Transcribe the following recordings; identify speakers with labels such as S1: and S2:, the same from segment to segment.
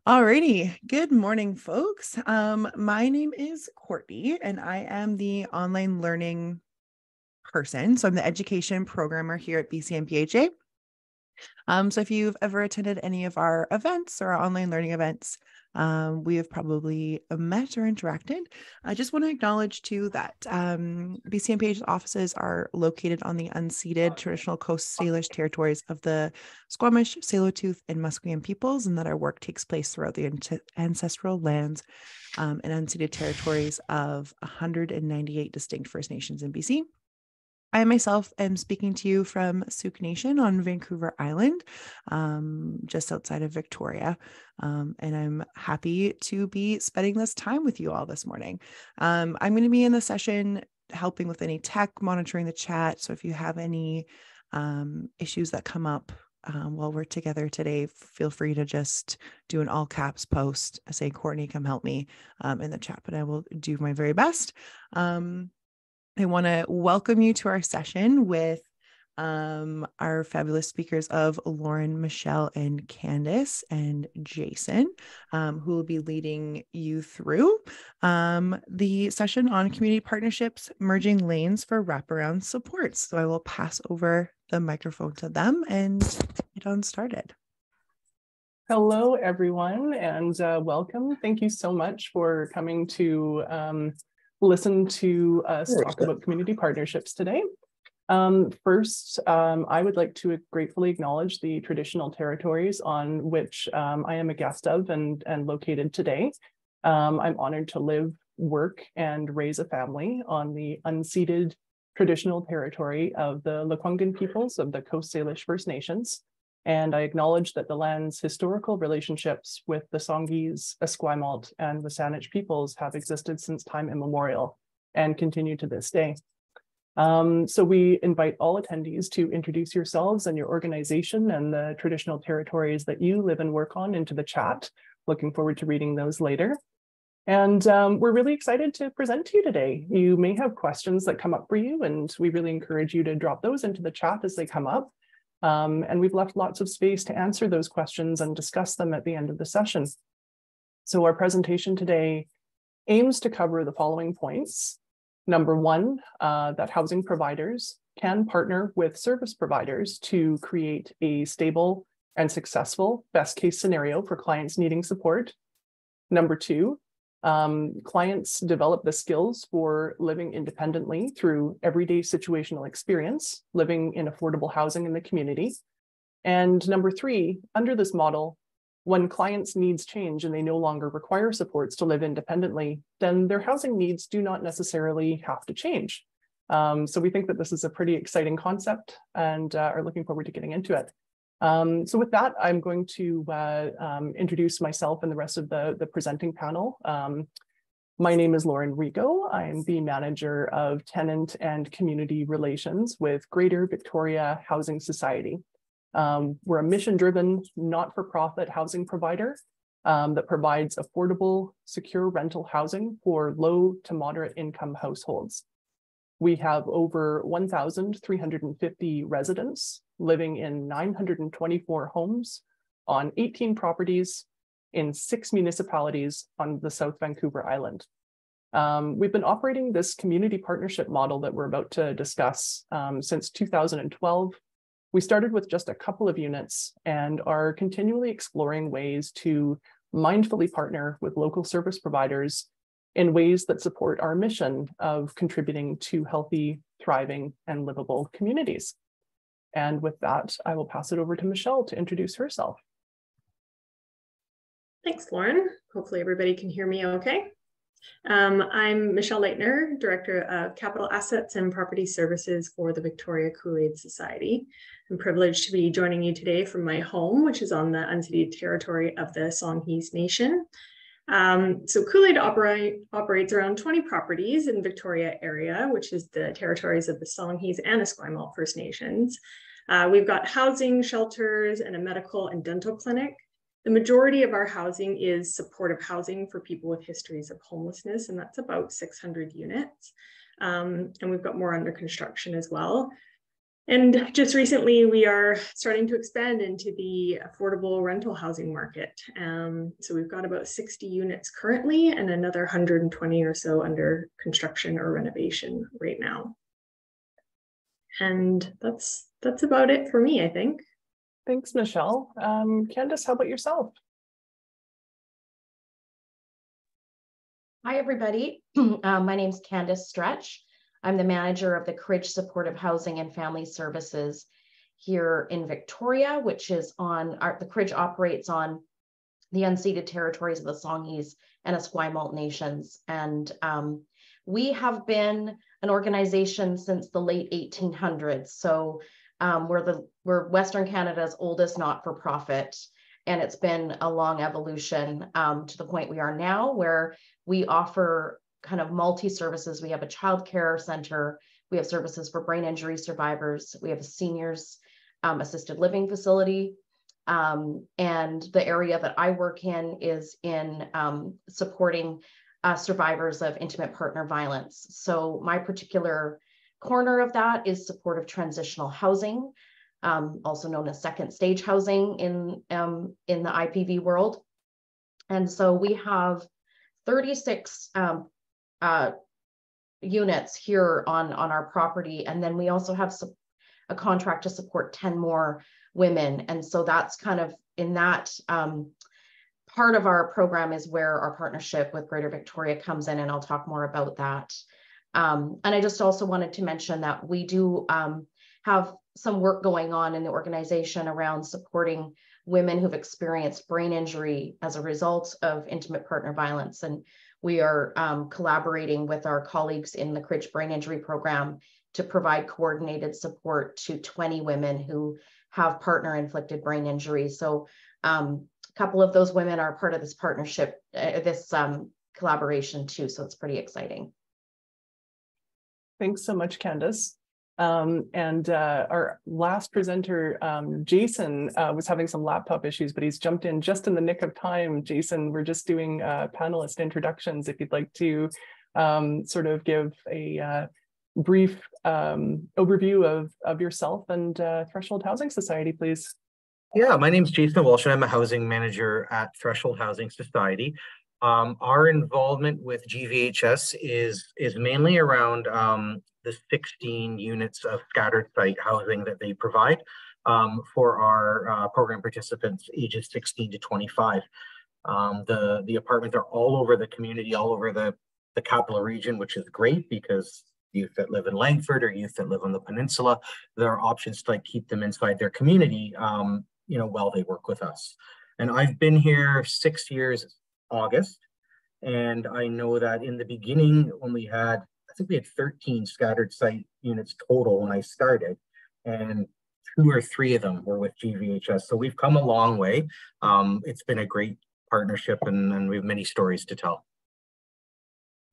S1: Alrighty, good morning, folks. My name is Courtney, and I am the online learning person. So I'm the education programmer here at BCMPHA. So if you've ever attended any of our events or our online learning events, we have probably met or interacted. I just want to acknowledge too that BCMPH's offices are located on the unceded traditional Coast Salish territories of the Squamish, Tsleil-Waututh, and Musqueam peoples, and that our work takes place throughout the ancestral lands and unceded territories of 198 distinct First Nations in BC. I myself am speaking to you from Sauk Nation on Vancouver Island, just outside of Victoria. And I'm happy to be spending this time with you all this morning. I'm going to be in the session helping with any tech, monitoring the chat. So if you have any issues that come up while we're together today, feel free to just do an all caps post saying, Courtney, come help me in the chat, but I will do my very best. I want to welcome you to our session with our fabulous speakers of Lauren, Michelle, and Candace and Jason, who will be leading you through the session on community partnerships, merging lanes for wraparound supports. So I will pass over the microphone to them and get on started.
S2: Hello, everyone, and welcome. Thank you so much for coming to listen to us talk about community partnerships today. First, I would like to gratefully acknowledge the traditional territories on which I am a guest of and located today. I'm honored to live, work, and raise a family on the unceded traditional territory of the Lekwungen peoples of the Coast Salish First Nations. And I acknowledge that the land's historical relationships with the Songhees, Esquimalt, and Wasanich peoples have existed since time immemorial and continue to this day. So we invite all attendees to introduce yourselves and your organization and the traditional territories that you live and work on into the chat. Looking forward to reading those later. And we're really excited to present to you today. You may have questions that come up for you, and we really encourage you to drop those into the chat as they come up. And we've left lots of space to answer those questions and discuss them at the end of the session. So our presentation today aims to cover the following points. Number one, that housing providers can partner with service providers to create a stable and successful best case scenario for clients needing support. Number two, clients develop the skills for living independently through everyday situational experience, living in affordable housing in the community. And number three, under this model, when clients' needs change and they no longer require supports to live independently, then their housing needs do not necessarily have to change. So we think that this is a pretty exciting concept and are looking forward to getting into it. So with that, I'm going to introduce myself and the rest of the presenting panel. My name is Lauren Rigo. I'm the manager of tenant and community relations with Greater Victoria Housing Society. We're a mission-driven, not-for-profit housing provider that provides affordable, secure rental housing for low to moderate income households. We have over 1,350 residents living in 924 homes on 18 properties in 6 municipalities on the South Vancouver Island. We've been operating this community partnership model that we're about to discuss since 2012. We started with just a couple of units and are continually exploring ways to mindfully partner with local service providers in ways that support our mission of contributing to healthy, thriving, and livable communities. And with that, I will pass it over to Michelle to introduce herself.
S3: Thanks, Lauren. Hopefully everybody can hear me okay. I'm Michelle Leitner, Director of Capital Assets and Property Services for the Victoria Kool-Aid Society. I'm privileged to be joining you today from my home, which is on the unceded territory of the Songhees Nation. So Kool-Aid operates around 20 properties in the Victoria area, which is the territories of the Songhees and Esquimalt First Nations. We've got housing, shelters, and a medical and dental clinic. The majority of our housing is supportive housing for people with histories of homelessness, and that's about 600 units. And we've got more under construction as well. And just recently, we are starting to expand into the affordable rental housing market. So we've got about 60 units currently and another 120 or so under construction or renovation right now. And that's about it for me, I think.
S2: Thanks, Michelle. Candace, how about yourself?
S4: Hi, everybody. My name's Candace Stretch. I'm the manager of the Cridge Supportive Housing and Family Services here in Victoria, which is on the Cridge operates on the unceded territories of the Songhees and Esquimalt nations. And we have been an organization since the late 1800s. So we're Western Canada's oldest not-for-profit. And it's been a long evolution to the point we are now, where we offer kind of multi-services. We have a childcare center. We have services for brain injury survivors. We have a seniors assisted living facility. And the area that I work in is in supporting survivors of intimate partner violence. So my particular corner of that is supportive transitional housing, also known as second stage housing in the IPV world. And so we have 36 units here on our property. And then we also have a contract to support 10 more women. And so that's kind of in that part of our program is where our partnership with Greater Victoria comes in. And I'll talk more about that. And I just also wanted to mention that we do have some work going on in the organization around supporting women who've experienced brain injury as a result of intimate partner violence. And we are collaborating with our colleagues in the Cridge Brain Injury Program to provide coordinated support to 20 women who have partner-inflicted brain injury. So a couple of those women are part of this partnership, this collaboration too. So it's pretty exciting.
S2: Thanks so much, Candace. And our last presenter, Jason, was having some laptop issues, but he's jumped in just in the nick of time. Jason, we're just doing panelist introductions. If you'd like to sort of give a brief overview of yourself and Threshold Housing Society, please.
S5: Yeah, my name's Jason Walsh, and I'm a housing manager at Threshold Housing Society. Our involvement with GVHS is mainly around the 16 units of scattered site housing that they provide for our program participants ages 16 to 25. The apartments are all over the community, all over the capital region, which is great because youth that live in Langford or youth that live on the peninsula, there are options to like keep them inside their community, while they work with us. And I've been here 6 years, August, and I know that in the beginning when I think we had 13 scattered site units total when I started, and 2 or 3 of them were with GVHS. So we've come a long way. It's been a great partnership, and we have many stories to tell.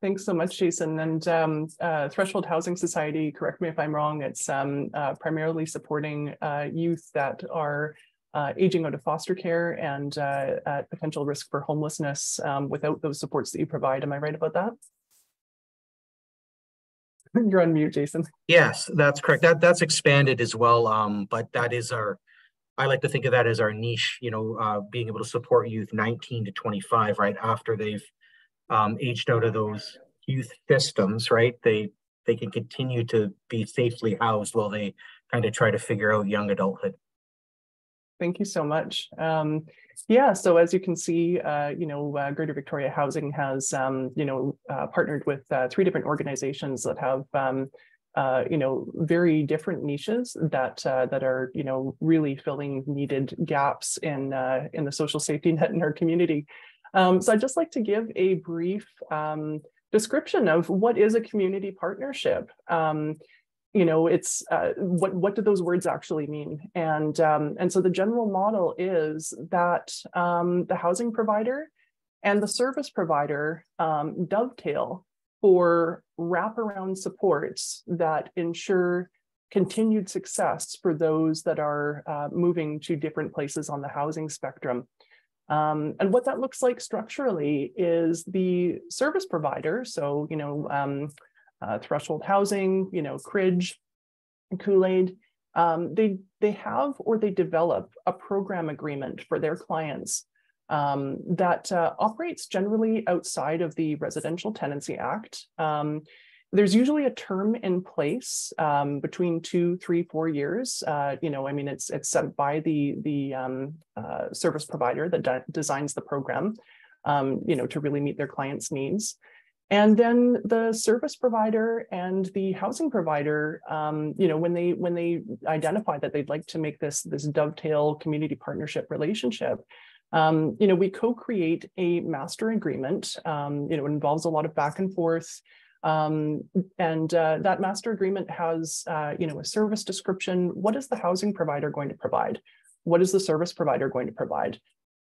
S2: Thanks so much, Jason. And Threshold Housing Society, correct me if I'm wrong, it's primarily supporting youth that are aging out of foster care and at potential risk for homelessness without those supports that you provide. Am I right about that? You're on mute, Jason.
S5: Yes, that's correct. That's expanded as well. But that is I like to think of that as our niche, being able to support youth 19 to 25, right after they've aged out of those youth systems, right? They can continue to be safely housed while they kind of try to figure out young adulthood.
S2: Thank you so much. Yeah, so as you can see, Greater Victoria Housing has, partnered with 3 different organizations that have, very different niches that are, really filling needed gaps in the social safety net in our community. So I'd just like to give a brief description of what is a community partnership. It's what do those words actually mean? And so the general model is that the housing provider and the service provider dovetail for wraparound supports that ensure continued success for those that are moving to different places on the housing spectrum. And what that looks like structurally is the service provider, so Threshold Housing, Cridge, Kool-Aid, they have or they develop a program agreement for their clients that operates generally outside of the Residential Tenancy Act. There's usually a term in place between 2, 3, 4 years. You know, I mean, it's set by the service provider that designs the program, you know, to really meet their clients' needs. And then the service provider and the housing provider, you know, when they identify that they'd like to make this dovetail community partnership relationship, you know, we co-create a master agreement. You know, it involves a lot of back and forth. That master agreement has, you know, a service description. What is the housing provider going to provide? What is the service provider going to provide?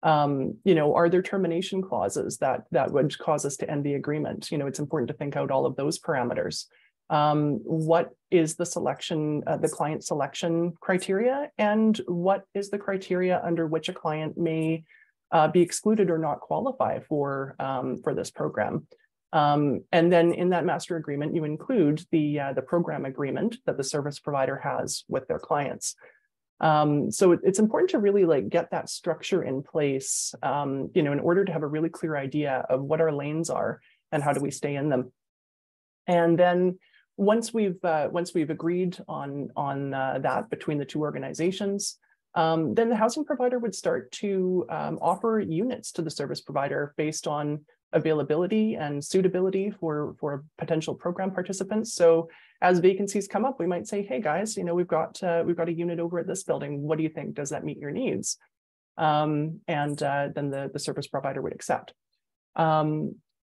S2: You know, are there termination clauses that would cause us to end the agreement? You know, it's important to think out all of those parameters. What is the selection, the client selection criteria, and what is the criteria under which a client may be excluded or not qualify for this program? And then in that master agreement, you include the program agreement that the service provider has with their clients. So it's important to really like get that structure in place, you know, in order to have a really clear idea of what our lanes are and how do we stay in them. And then once we've agreed on that between the two organizations, then the housing provider would start to offer units to the service provider based on availability and suitability for potential program participants. So as vacancies come up, we might say, hey guys, you know, we've got a unit over at this building. What do you think? Does that meet your needs? Then the service provider would accept.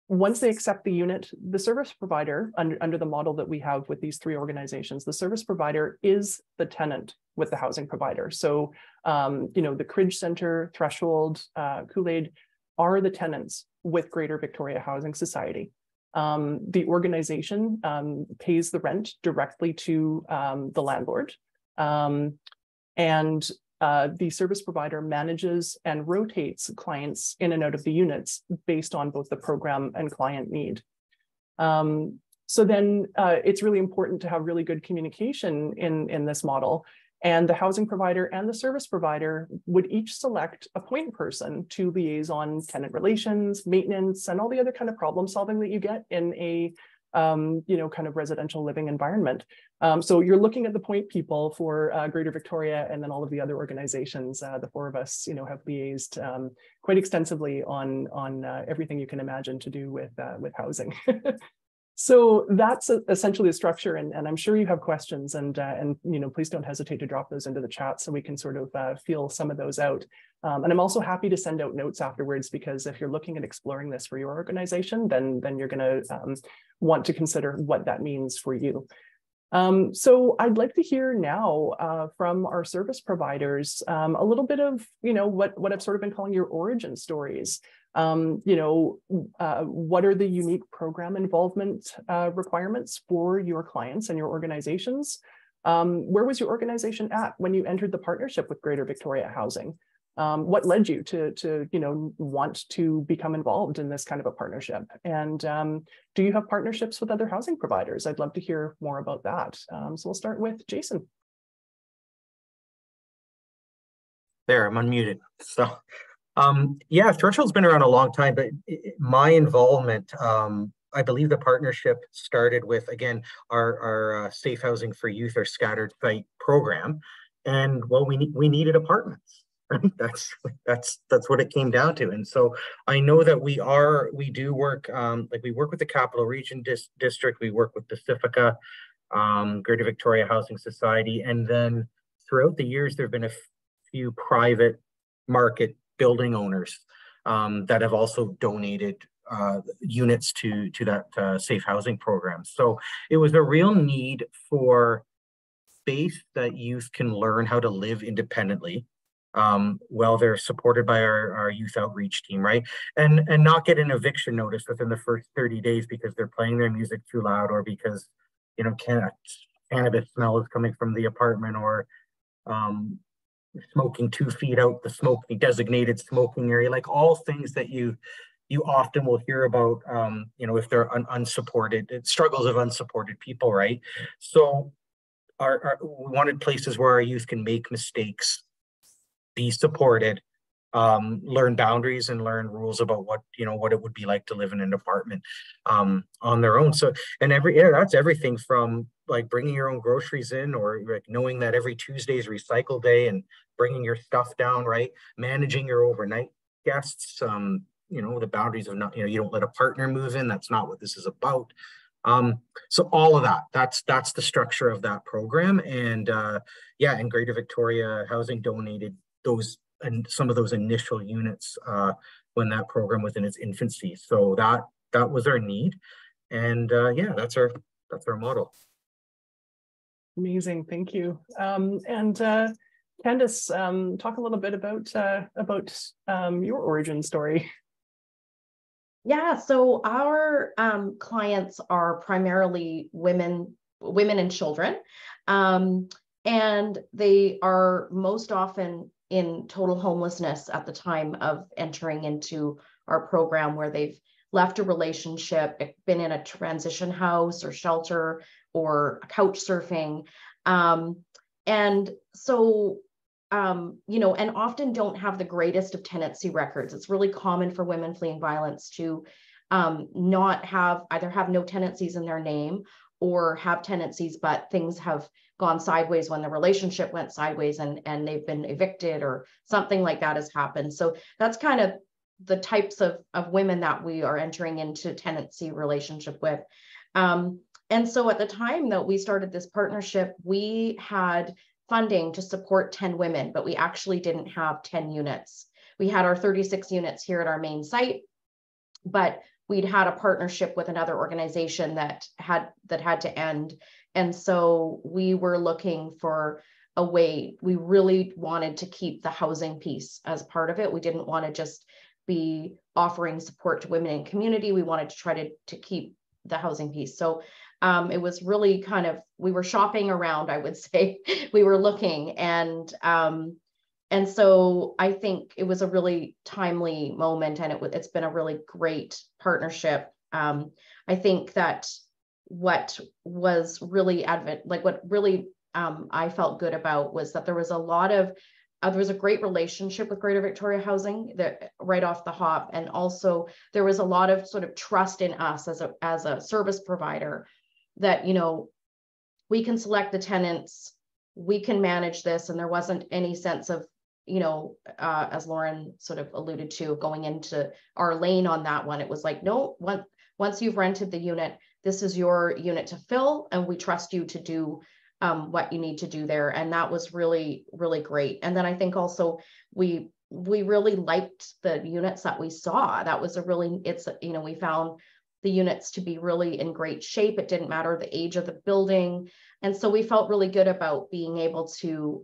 S2: Once they accept the unit, the service provider, under the model that we have with these three organizations, the service provider is the tenant with the housing provider. So, you know, the Cridge Center, Threshold, Kool-Aid are the tenants with Greater Victoria Housing Society. The organization pays the rent directly to the landlord. The service provider manages and rotates clients in and out of the units based on both the program and client need. So then it's really important to have really good communication in this model. And the housing provider and the service provider would each select a point person to liaise on tenant relations, maintenance, and all the other kind of problem solving that you get in a you know, kind of residential living environment. So you're looking at the point people for Greater Victoria, and then all of the other organizations. The four of us, you know, have liaised quite extensively on everything you can imagine to do with housing. So that's essentially the structure, and I'm sure you have questions, and you know, please don't hesitate to drop those into the chat so we can sort of feel some of those out. And I'm also happy to send out notes afterwards, because if you're looking at exploring this for your organization, then you're going to want to consider what that means for you. So I'd like to hear now from our service providers a little bit of, you know, what I've sort of been calling your origin stories. You know, what are the unique program involvement requirements for your clients and your organizations? Where was your organization at when you entered the partnership with Greater Victoria Housing? What led you to you know, want to become involved in this kind of a partnership? And do you have partnerships with other housing providers? I'd love to hear more about that. So we'll start with Jason.
S5: There, I'm unmuted. So, yeah, Threshold's been around a long time, but my involvement, I believe the partnership started with, again, our Safe Housing for Youth, our scattered site program. And well, we needed apartments. Right? That's what it came down to. And so I know that we do work, like we work with the Capital Region District, we work with Pacifica, Greater Victoria Housing Society, and then throughout the years, there have been a few private market building owners that have also donated units to that safe housing program. So it was a real need for space that youth can learn how to live independently while they're supported by our youth outreach team, right? And not get an eviction notice within the first 30 days because they're playing their music too loud, or because, you know, cannabis smell is coming from the apartment, or smoking 2 feet out the designated smoking area, like all things that you often will hear about, you know, if they're unsupported, struggles of unsupported people, right? So we wanted places where our youth can make mistakes, be supported, learn boundaries and learn rules about what it would be like to live in an apartment on their own. So, and that's everything from like bringing your own groceries in, or like knowing that every Tuesday is recycle day and bringing your stuff down, right? Managing your overnight guests, the boundaries of not, you don't let a partner move in. That's not what this is about. So all of that's the structure of that program. And and Greater Victoria Housing donated those and some of those initial units when that program was in its infancy. So that was our need. And that's our model.
S2: Amazing, thank you. And Candace, talk a little bit about your origin story.
S4: Yeah, so our clients are primarily women and children, and they are most often in total homelessness at the time of entering into our program, where they've left a relationship, been in a transition house or shelter or couch surfing, and so and often don't have the greatest of tenancy records. It's really common for women fleeing violence to either have no tenancies in their name, or have tenancies, but things have gone sideways when the relationship went sideways and they've been evicted or something like that has happened. So that's kind of the types of women that we are entering into tenancy relationship with. And so at the time that we started this partnership, we had funding to support 10 women, but we actually didn't have 10 units. We had our 36 units here at our main site, but we'd had a partnership with another organization that had to end. And so we were looking for a way. We really wanted to keep the housing piece as part of it. We didn't want to just be offering support to women in community. We wanted to try to keep the housing piece. So it was really we were shopping around, I would say. We were looking, and so I think it was a really timely moment, and it's been a really great partnership. I think that what was really I felt good about was that there was a great relationship with Greater Victoria Housing that right off the hop, and also there was a lot of sort of trust in us as a service provider, that we can select the tenants, we can manage this, and there wasn't any sense of as Lauren sort of alluded to, going into our lane on that one. It was like, no, once you've rented the unit, this is your unit to fill, and we trust you to do what you need to do there. And that was really, really great. And then I think also we really liked the units that we saw. That was we found the units to be really in great shape. It didn't matter the age of the building. And so we felt really good about being able to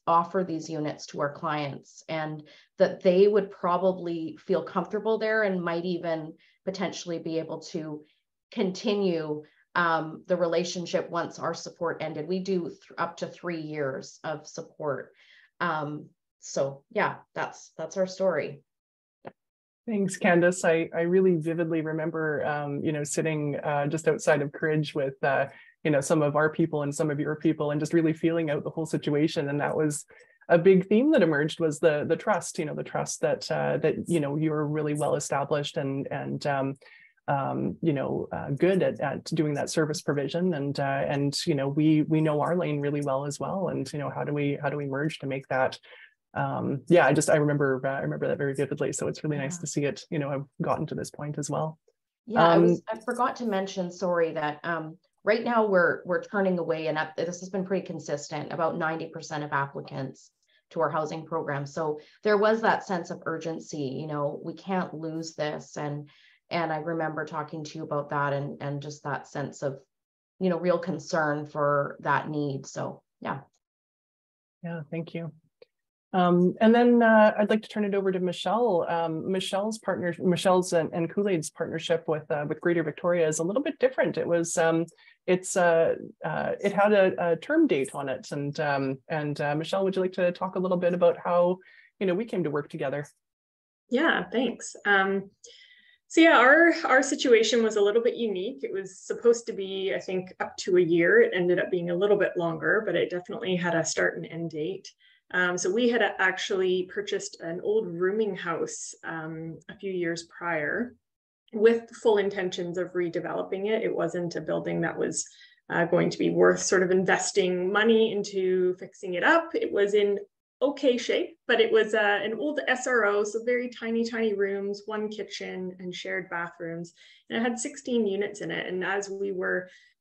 S4: offer these units to our clients, and that they would probably feel comfortable there and might even potentially be able to continue the relationship once our support ended. We do up to 3 years of support. So yeah, that's our story.
S2: Thanks, Candace. I really vividly remember, sitting just outside of Courage with, some of our people and some of your people, and just really feeling out the whole situation. And that was a big theme that emerged, was the trust, the trust that you're really well established and good at doing that service provision. And we know our lane really well as well. And, how do we merge to make that I remember that very vividly. So it's really nice to see it, have gotten to this point as well.
S4: Yeah, I forgot to mention, sorry, that right now we're turning away, and this has been pretty consistent, about 90% of applicants to our housing program. So there was that sense of urgency, we can't lose this. And I remember talking to you about that, and just that sense of, real concern for that need. So yeah.
S2: Yeah, thank you. And then I'd like to turn it over to Michelle. Michelle's and Kool-Aid's partnership with Greater Victoria is a little bit different. It was it had a term date on it, and Michelle, would you like to talk a little bit about how we came to work together?
S3: Yeah, thanks. So yeah, our situation was a little bit unique. It was supposed to be, I think, up to a year. It ended up being a little bit longer, but it definitely had a start and end date. So we had actually purchased an old rooming house a few years prior with full intentions of redeveloping it. It wasn't a building that was going to be worth sort of investing money into fixing it up. It was in okay shape, but it was an old SRO, so very tiny rooms, one kitchen and shared bathrooms. And it had 16 units in it. And as we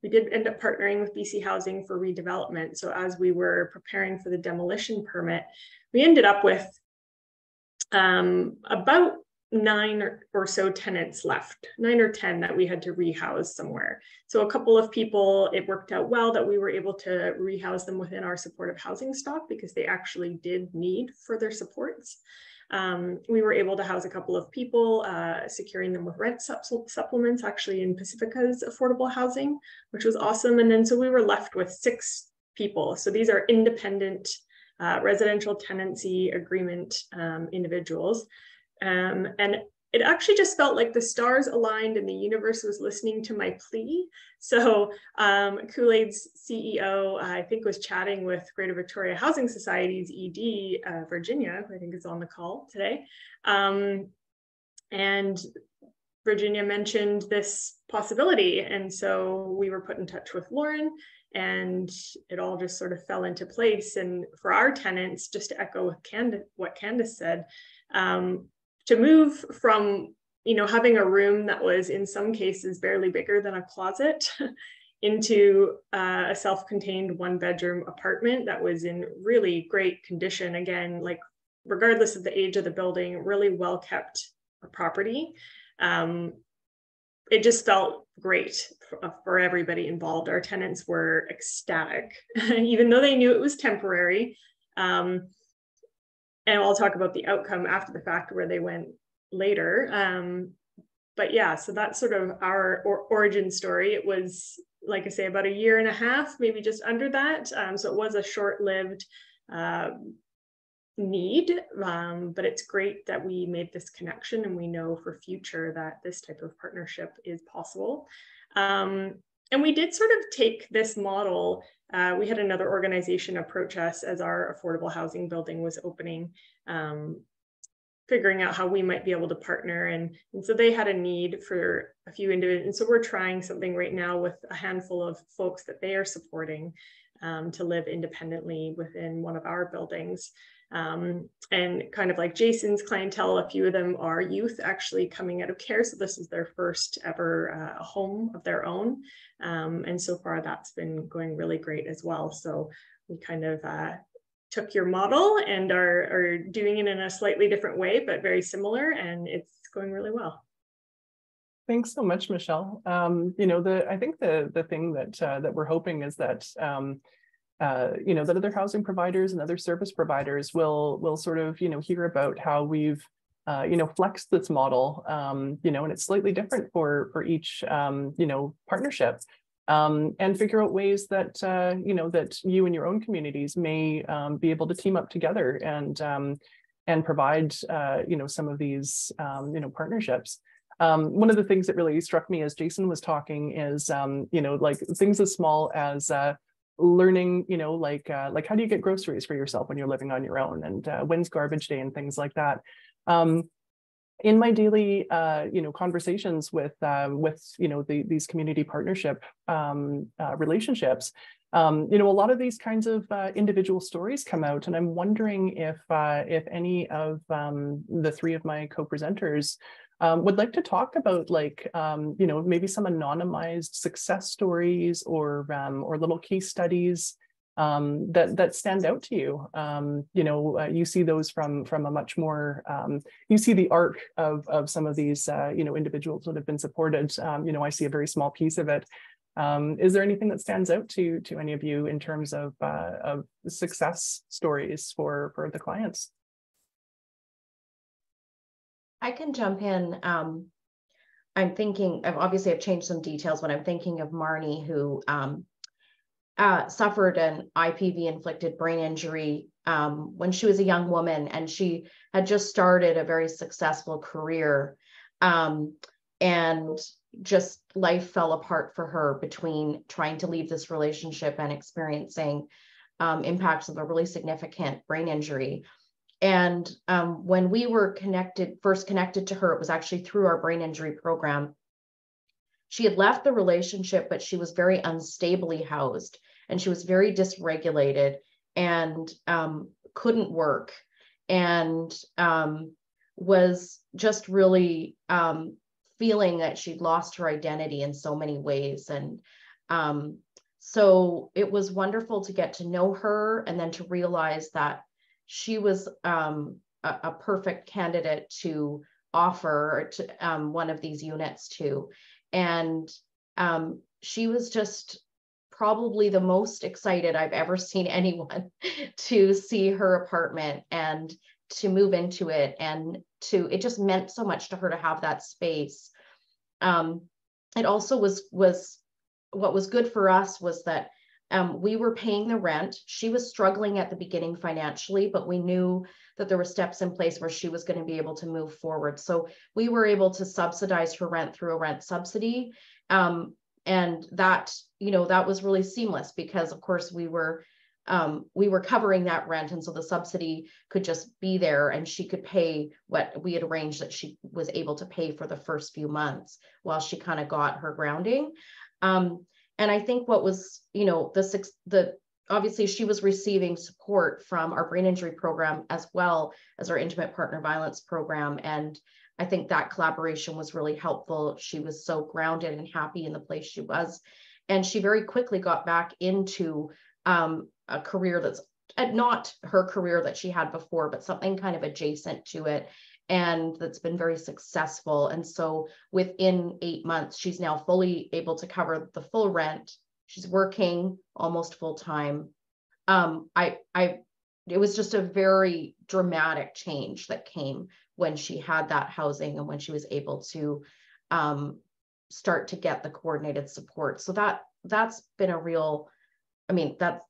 S3: did end up partnering with BC Housing for redevelopment. So as we were preparing for the demolition permit, we ended up with about 9 or so tenants left, 9 or 10 that we had to rehouse somewhere. So a couple of people, it worked out well that we were able to rehouse them within our supportive housing stock because they actually did need further supports. We were able to house a couple of people, securing them with rent supplements, actually in Pacifica's affordable housing, which was awesome. And then so we were left with 6 people. So these are independent residential tenancy agreement individuals. And it actually just felt like the stars aligned and the universe was listening to my plea. So Kool-Aid's CEO, I think, was chatting with Greater Victoria Housing Society's ED, Virginia, who I think is on the call today. And Virginia mentioned this possibility. And so we were put in touch with Lauren, and it all just sort of fell into place. And for our tenants, just to echo what Candace said, to move from, having a room that was in some cases barely bigger than a closet into a self-contained 1-bedroom apartment that was in really great condition. Again, like regardless of the age of the building, really well kept property. It just felt great for everybody involved. Our tenants were ecstatic, even though they knew it was temporary. And I'll talk about the outcome after the fact where they went later. But yeah, so that's sort of our origin story. It was, like I say, about 1.5 years, maybe just under that. So it was a short-lived need, but it's great that we made this connection and we know for future that this type of partnership is possible. And we did sort of take this model. We had another organization approach us as our affordable housing building was opening, figuring out how we might be able to partner. And so they had a need for a few individuals. And so we're trying something right now with a handful of folks that they are supporting to live independently within one of our buildings. And kind of like Jason's clientele, a few of them are youth actually coming out of care. So this is their first ever home of their own. And so far that's been going really great as well. So we kind of took your model and are doing it in a slightly different way, but very similar, and it's going really well.
S2: Thanks so much, Michelle. I think the thing that we're hoping is that that other housing providers and other service providers will sort of hear about how we've flexed this model, and it's slightly different for each partnership, and figure out ways that that you and your own communities may be able to team up together and provide some of these partnerships. One of the things that really struck me as Jason was talking is like things as small as learning, like how do you get groceries for yourself when you're living on your own, and when's garbage day and things like that. In my daily conversations with these community partnership relationships, a lot of these kinds of individual stories come out, and I'm wondering if any of the 3 of my co-presenters would like to talk about maybe some anonymized success stories or little case studies that stand out to you. You see those from a much more, you see the arc of some of these individuals that have been supported. I see a very small piece of it. Is there anything that stands out to any of you in terms of success stories for the clients?
S4: I can jump in. I'm thinking, I've changed some details, but I'm thinking of Marnie, who suffered an IPV-inflicted brain injury when she was a young woman, and she had just started a very successful career. and just life fell apart for her between trying to leave this relationship and experiencing impacts of a really significant brain injury. And when we were first connected to her, it was actually through our brain injury program. She had left the relationship, but she was very unstably housed, and she was very dysregulated and couldn't work, and was just really feeling that she'd lost her identity in so many ways. And so it was wonderful to get to know her, and then to realize that she was a perfect candidate to offer to one of these units to. And she was just probably the most excited I've ever seen anyone to see her apartment and to move into it. And it just meant so much to her to have that space. It also was what was good for us was that we were paying the rent. She was struggling at the beginning financially, but we knew that there were steps in place where she was going to be able to move forward. So we were able to subsidize her rent through a rent subsidy. And that, that was really seamless, because of course we were covering that rent. And so the subsidy could just be there, and she could pay what we had arranged that she was able to pay for the first few months while she kind of got her grounding. And I think what was, obviously she was receiving support from our brain injury program as well as our intimate partner violence program. And I think that collaboration was really helpful. She was so grounded and happy in the place she was. And she very quickly got back into a career that's not her career that she had before, but something kind of adjacent to it, and that's been very successful. And so within 8 months, she's now fully able to cover the full rent. She's working almost full time. It was just a very dramatic change that came when she had that housing and when she was able to start to get the coordinated support. So that's been a real,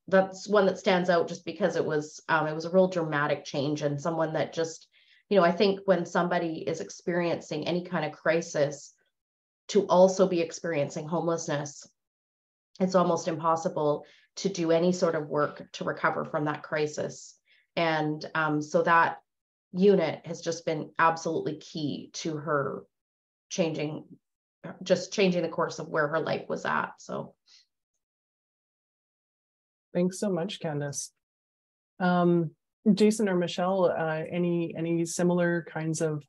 S4: that's one that stands out just because it was a real dramatic change, and someone that just, I think when somebody is experiencing any kind of crisis, to also be experiencing homelessness, it's almost impossible to do any sort of work to recover from that crisis. And so that unit has just been absolutely key to her changing the course of where her life was at. So.
S2: Thanks so much, Candace. Jason or Michelle, any similar kinds of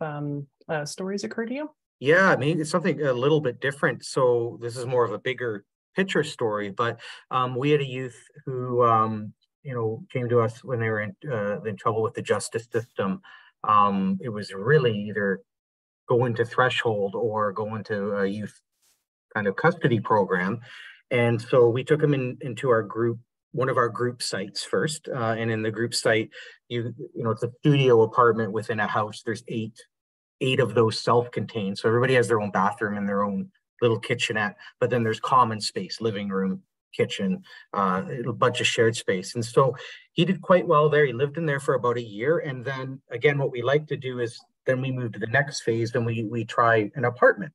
S2: stories occur to you?
S5: Yeah, it's something a little bit different. So this is more of a bigger picture story, but we had a youth who, came to us when they were in trouble with the justice system. It was really either going to threshold or going to a youth kind of custody program. And so we took them into our group, one of our group sites first. And in the group site, it's a studio apartment within a house. There's eight of those self-contained. So everybody has their own bathroom and their own little kitchenette, but then there's common space, living room, kitchen, a bunch of shared space. And so he did quite well there. He lived in there for about a year. And then again, what we like to do is then we move to the next phase and we try an apartment.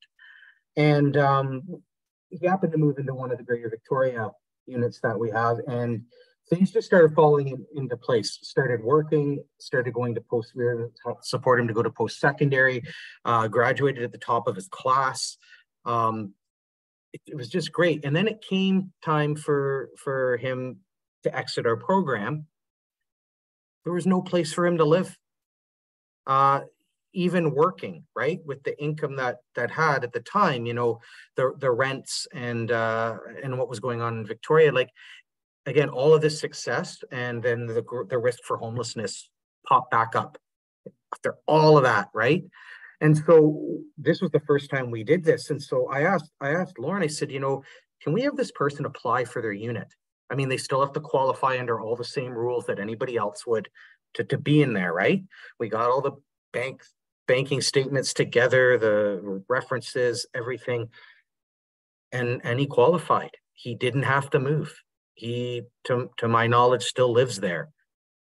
S5: And he happened to move into one of the Greater Victoria units that we have, and things just started falling into place. Started working, started going to we were to support him to go to post-secondary, graduated at the top of his class. It was just great. And then it came time for him to exit our program. There was no place for him to live. Even working, right, with the income that had at the time, the rents and what was going on in Victoria, like, again, all of this success, and then the risk for homelessness popped back up after all of that, right? And so this was the first time we did this. And so I asked Lauren, I said, can we have this person apply for their unit? They still have to qualify under all the same rules that anybody else would to be in there, right? We got all the banking statements together, the references, everything. And he qualified. He didn't have to move. He, to my knowledge, still lives there,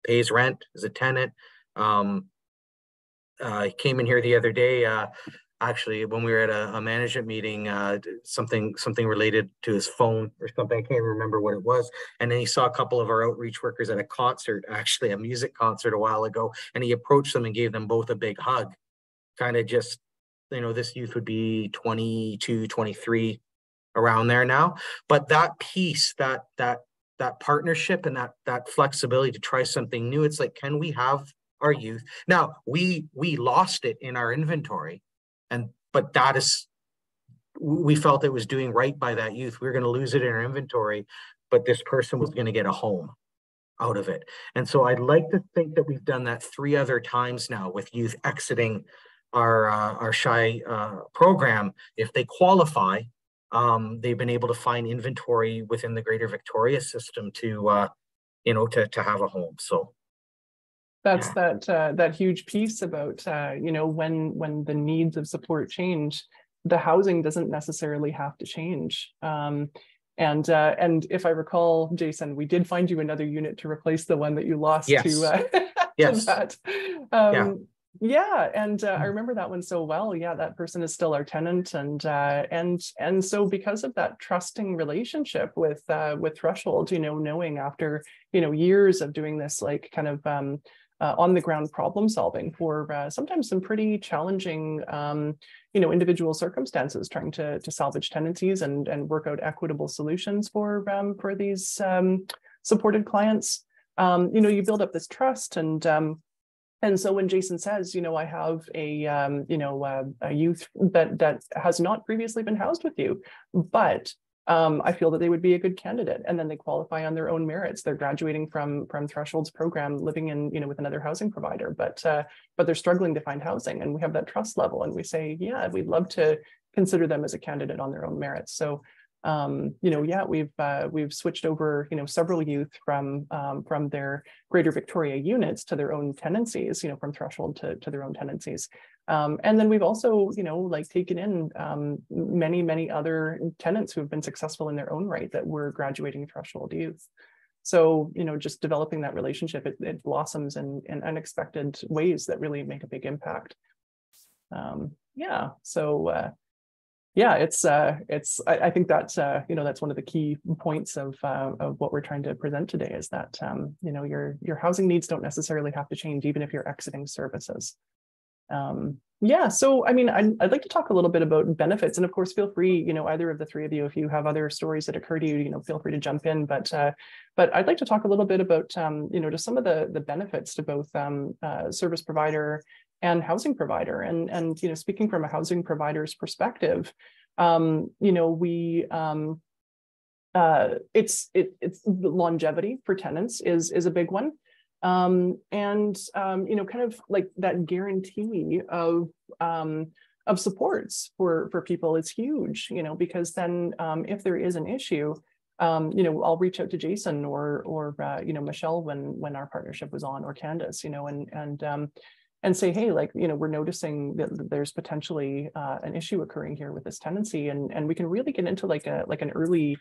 S5: pays rent, is a tenant. He came in here the other day. actually, when we were at a management meeting, something related to his phone or something. I can't remember what it was. And then he saw a couple of our outreach workers at a concert, actually a music concert a while ago, and he approached them and gave them both a big hug. Kind of just, this youth would be 22, 23, around there now. But that piece, that partnership and that flexibility to try something new, it's like, can we have our youth? Now, we lost it in our inventory, but that is, we felt it was doing right by that youth. We were going to lose it in our inventory, but this person was going to get a home out of it. And so I'd like to think that we've done that 3 other times now with youth exiting our SHI program. If they qualify, they've been able to find inventory within the Greater Victoria system to have a home. So
S2: that's that huge piece about when the needs of support change, the housing doesn't necessarily have to change. And if I recall, Jason, we did find you another unit to replace the one that you lost to
S5: yes.
S2: that. I remember that one so well. Yeah, that person is still our tenant, and so because of that trusting relationship with Threshold, knowing after years of doing this, like kind of on the ground problem solving for sometimes some pretty challenging individual circumstances, trying to salvage tenancies and work out equitable solutions for these supported clients. You build up this trust, and so when Jason says, I have a youth that has not previously been housed with you, but I feel that they would be a good candidate, and then they qualify on their own merits. They're graduating from Threshold's program, living in with another housing provider, but they're struggling to find housing, and we have that trust level, and we say, yeah, we'd love to consider them as a candidate on their own merits. So we've switched over several youth from their Greater Victoria units to their own tenancies, from Threshold to their own tenancies. And then we've also, taken in many other tenants who have been successful in their own right that were graduating Threshold youth. So, just developing that relationship, it blossoms in unexpected ways that really make a big impact. I think that's that's one of the key points of what we're trying to present today, is that your housing needs don't necessarily have to change, even if you're exiting services. So I mean, I'd like to talk a little bit about benefits, and of course, feel free, either of the 3 of you, if you have other stories that occur to you, feel free to jump in. But I'd like to talk a little bit about just some of the benefits to both service provider and housing provider, and speaking from a housing provider's perspective, it's longevity for tenants is a big one, kind of like that guarantee of supports for people is huge, because then if there is an issue, I'll reach out to Jason or Michelle when our partnership was on, or Candace, and say, hey, we're noticing that there's potentially an issue occurring here with this tenancy, and we can really get into like an early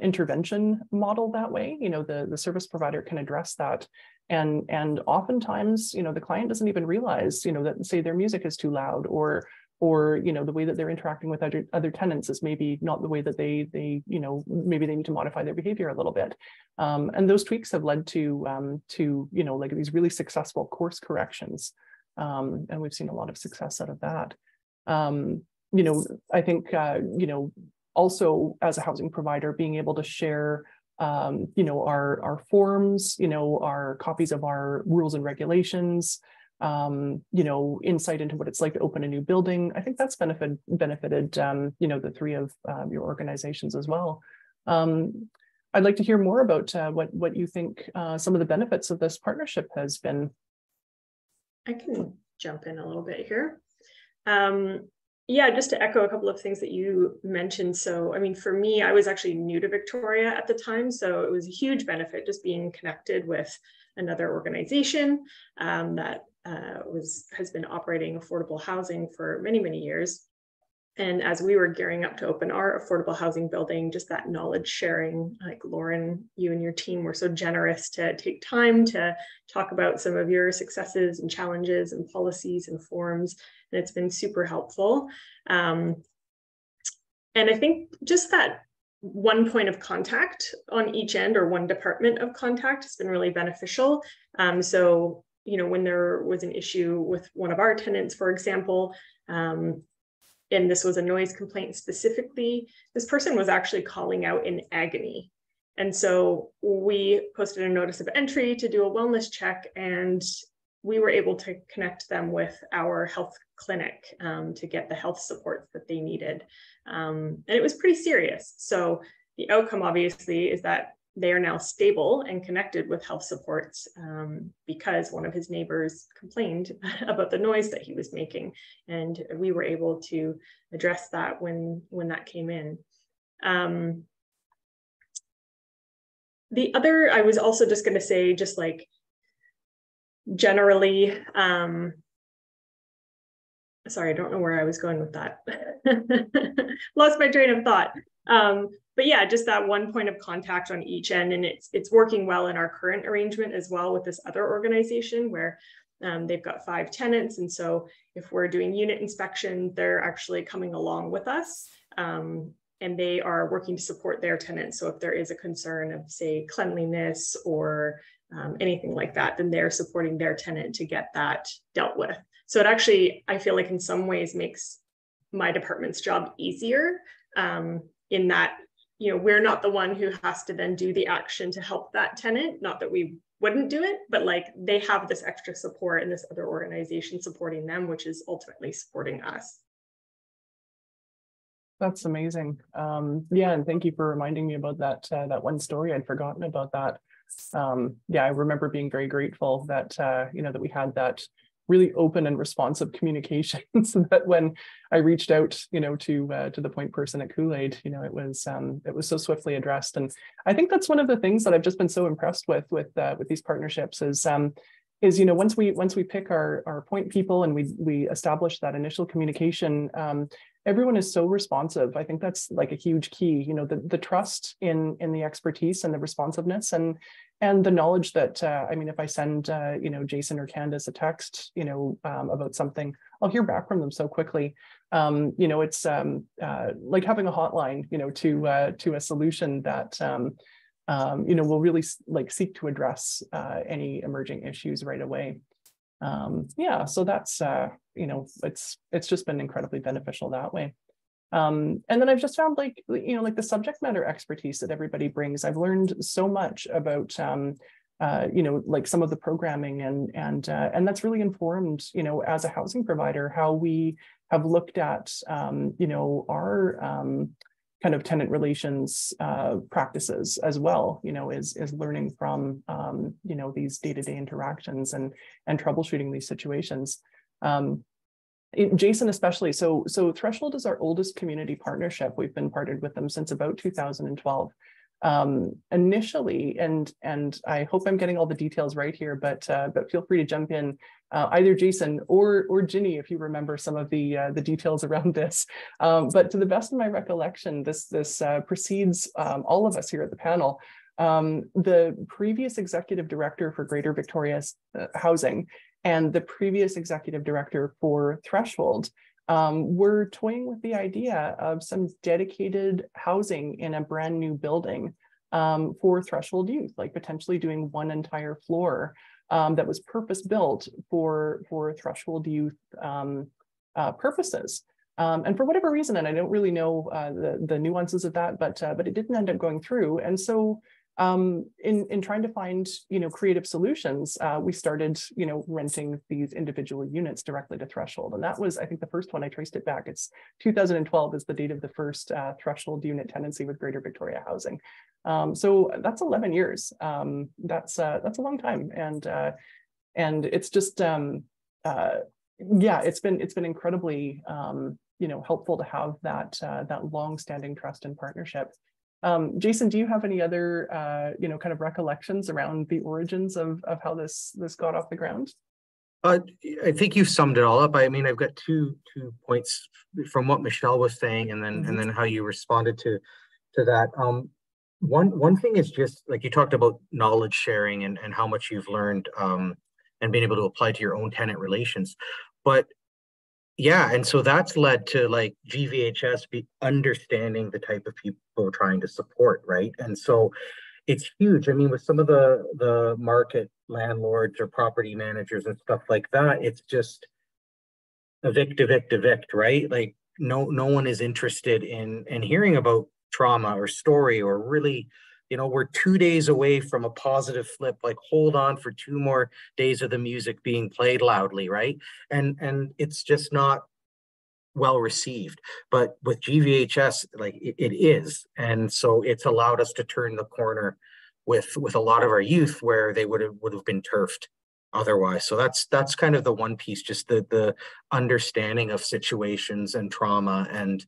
S2: intervention model that way. The service provider can address that, and oftentimes, the client doesn't even realize, that, say, their music is too loud, or the way that they're interacting with other tenants is maybe not the way that they maybe they need to modify their behavior a little bit, and those tweaks have led to like these really successful course corrections, and we've seen a lot of success out of that. I think also, as a housing provider, being able to share our forms, our copies of our rules and regulations, insight into what it's like to open a new building. I think that's benefited the 3 of your organizations as well. I'd like to hear more about what you think some of the benefits of this partnership has been.
S3: I can jump in a little bit here. Just to echo a couple of things that you mentioned. So, I mean, for me, I was actually new to Victoria at the time, so it was a huge benefit just being connected with another organization that has been operating affordable housing for many years. And as we were gearing up to open our affordable housing building, just that knowledge sharing, like Lauren, you and your team were so generous to take time to talk about some of your successes and challenges and policies and forms. And it's been super helpful. And I think just that one point of contact on each end, or one department of contact, has been really beneficial. So, you know, when there was an issue with one of our tenants, for example, and this was a noise complaint specifically, this person was actually calling out in agony. And so we posted a notice of entry to do a wellness check, and we were able to connect them with our health clinic to get the health support that they needed. And it was pretty serious. So the outcome, obviously, is that they are now stable and connected with health supports because one of his neighbors complained about the noise that he was making. And we were able to address that when that came in. The other, I was also just going to say, just like generally, sorry, I don't know where I was going with that. Lost my train of thought. But yeah, just that one point of contact on each end, and it's working well in our current arrangement as well with this other organization where they've got 5 tenants. And so if we're doing unit inspection, they're actually coming along with us, and they are working to support their tenants. So if there is a concern of, say, cleanliness or anything like that, then they're supporting their tenant to get that dealt with. So it actually, I feel like in some ways makes my department's job easier in that, you know, we're not the one who has to then do the action to help that tenant. Not that we wouldn't do it, but like they have this extra support and this other organization supporting them, which is ultimately supporting us.
S2: That's amazing. Yeah, and thank you for reminding me about that that one story. I'd forgotten about that. Yeah, I remember being very grateful that you know, that we had that really open and responsive communication, so that when I reached out, you know, to the point person at Kool-Aid, you know, it was so swiftly addressed. And I think that's one of the things that I've just been so impressed with these partnerships is you know, once we pick our point people and we establish that initial communication, everyone is so responsive. I think that's like a huge key, you know, the trust in the expertise and the responsiveness and the knowledge that, I mean, if I send, you know, Jason or Candace a text, you know, about something, I'll hear back from them so quickly. You know, it's like having a hotline, you know, to a solution that, you know, will really like seek to address any emerging issues right away. Yeah, so that's, you know, it's just been incredibly beneficial that way. And then I've just found, like, you know, like the subject matter expertise that everybody brings. I've learned so much about, you know, like some of the programming and that's really informed, you know, as a housing provider, how we have looked at, you know, our kind of tenant relations practices as well, you know, is learning from, you know, these day-to-day interactions and troubleshooting these situations. Jason especially, so Threshold is our oldest community partnership. We've been partnered with them since about 2012. Initially, and I hope I'm getting all the details right here, but feel free to jump in, either Jason or Ginny, if you remember some of the details around this. But to the best of my recollection, this precedes all of us here at the panel. The previous executive director for Greater Victoria's Housing and the previous executive director for Threshold were toying with the idea of some dedicated housing in a brand new building for Threshold youth, like potentially doing one entire floor that was purpose built for Threshold youth purposes. And for whatever reason, and I don't really know the nuances of that, but it didn't end up going through. And so in trying to find, you know, creative solutions, we started, you know, renting these individual units directly to Threshold. And that was, I think, the first one. I traced it back. It's 2012 is the date of the first Threshold unit tenancy with Greater Victoria Housing. So that's 11 years. That's a long time. And it's just, yeah, it's been incredibly, you know, helpful to have that long-standing trust and partnership. Jason, do you have any other, you know, kind of recollections around the origins of how this got off the ground?
S5: I think you summed it all up. I mean, I've got two points from what Michelle was saying, and then how you responded to that. One thing is just like you talked about knowledge sharing and how much you've learned and being able to apply to your own tenant relations. But yeah, and so that's led to like GVHS be understanding the type of people we're trying to support, right? And so it's huge. I mean, with some of the market landlords or property managers and stuff like that, it's just evict, evict, evict, right? Like no one is interested in hearing about trauma or story or really, we're 2 days away from a positive flip. Like hold on for 2 more days of the music being played loudly, right? And it's just not well received. But with GVHS, like it is, and so it's allowed us to turn the corner with a lot of our youth where they would have been turfed otherwise. So that's kind of the one piece, just the understanding of situations and trauma and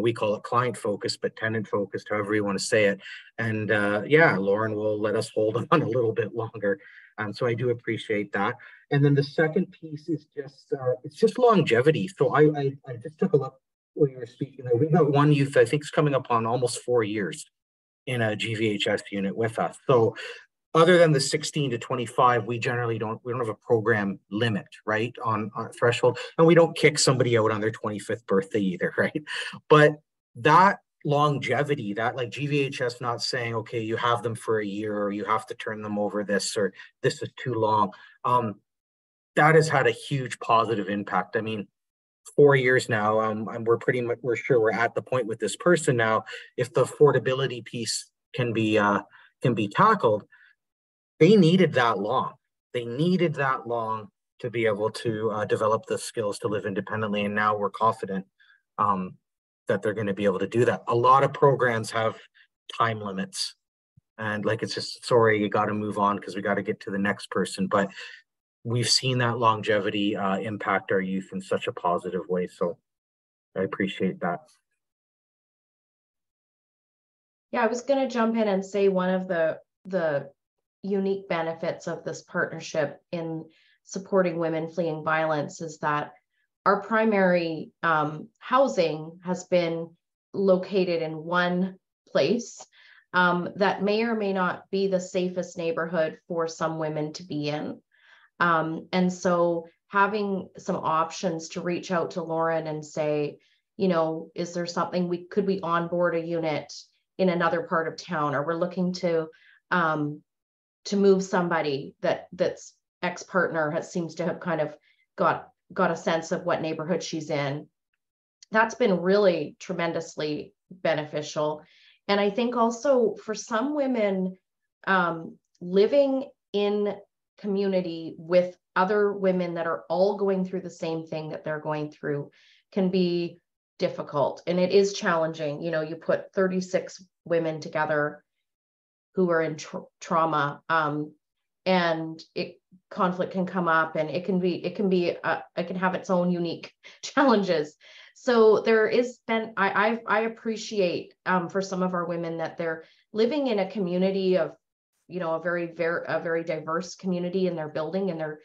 S5: we call it client focused, but tenant focused, however you want to say it. And yeah, Lauren will let us hold on a little bit longer. So I do appreciate that. And then the second piece is just it's just longevity. So I just took a look when you were speaking there. We've got one youth, I think, is coming up on almost 4 years in a GVHS unit with us. So other than the 16 to 25, we don't have a program limit, right, on threshold, and we don't kick somebody out on their 25th birthday either, right? But that longevity, that like GVHS not saying, okay, you have them for a year or you have to turn them over this or this is too long, that has had a huge positive impact. I mean, 4 years now, and we're sure we're at the point with this person now. If the affordability piece can be tackled, they needed that long. They needed that long to be able to develop the skills to live independently, and now we're confident that they're going to be able to do that. A lot of programs have time limits, and like it's just sorry, you got to move on because we got to get to the next person. But we've seen that longevity impact our youth in such a positive way. So I appreciate that.
S4: Yeah, I was going to jump in and say one of the unique benefits of this partnership in supporting women fleeing violence is that our primary housing has been located in one place that may or may not be the safest neighborhood for some women to be in. And so having some options to reach out to Lauren and say, is there something could we onboard a unit in another part of town, or we're looking to move somebody that's ex-partner seems to have kind of got a sense of what neighborhood she's in. That's been really tremendously beneficial. And I think also for some women, living in community with other women that are all going through the same thing that they're going through can be difficult. And it is challenging. You put 36 women together who are in trauma, and conflict can come up, and it can have its own unique challenges. So there is I appreciate for some of our women that they're living in a community of, a very diverse community in their building, in their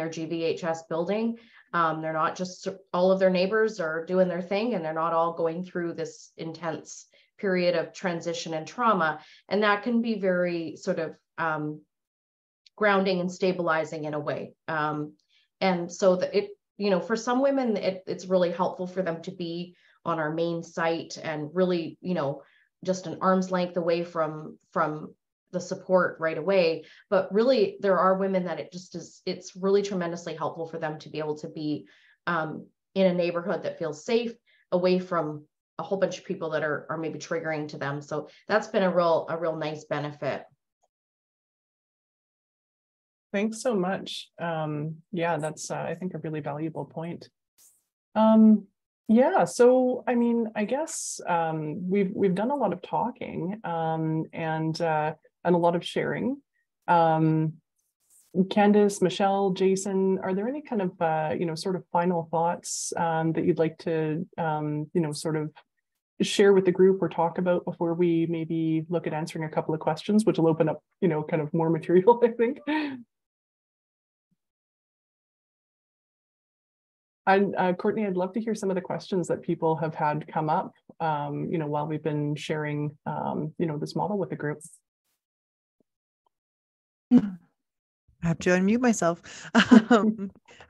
S4: GVHS building. They're not just all of their neighbors are doing their thing, and they're not all going through this intense period of transition and trauma. And that can be very sort of grounding and stabilizing in a way. And so for some women, it's really helpful for them to be on our main site and really, just an arm's length away from the support right away. But really, there are women that it's really tremendously helpful for them to be able to be in a neighborhood that feels safe, away from a whole bunch of people that are maybe triggering to them. So that's been a real nice benefit.
S2: Thanks so much. Yeah, that's I think a really valuable point. Yeah, so I mean, I guess we've done a lot of talking and a lot of sharing. Candace, Michelle, Jason, are there any kind of sort of final thoughts that you'd like to sort of share with the group or talk about before we maybe look at answering a couple of questions, which will open up kind of more material, I think? And Courtney, I'd love to hear some of the questions that people have had come up, while we've been sharing, this model with the group.
S1: I have to unmute myself.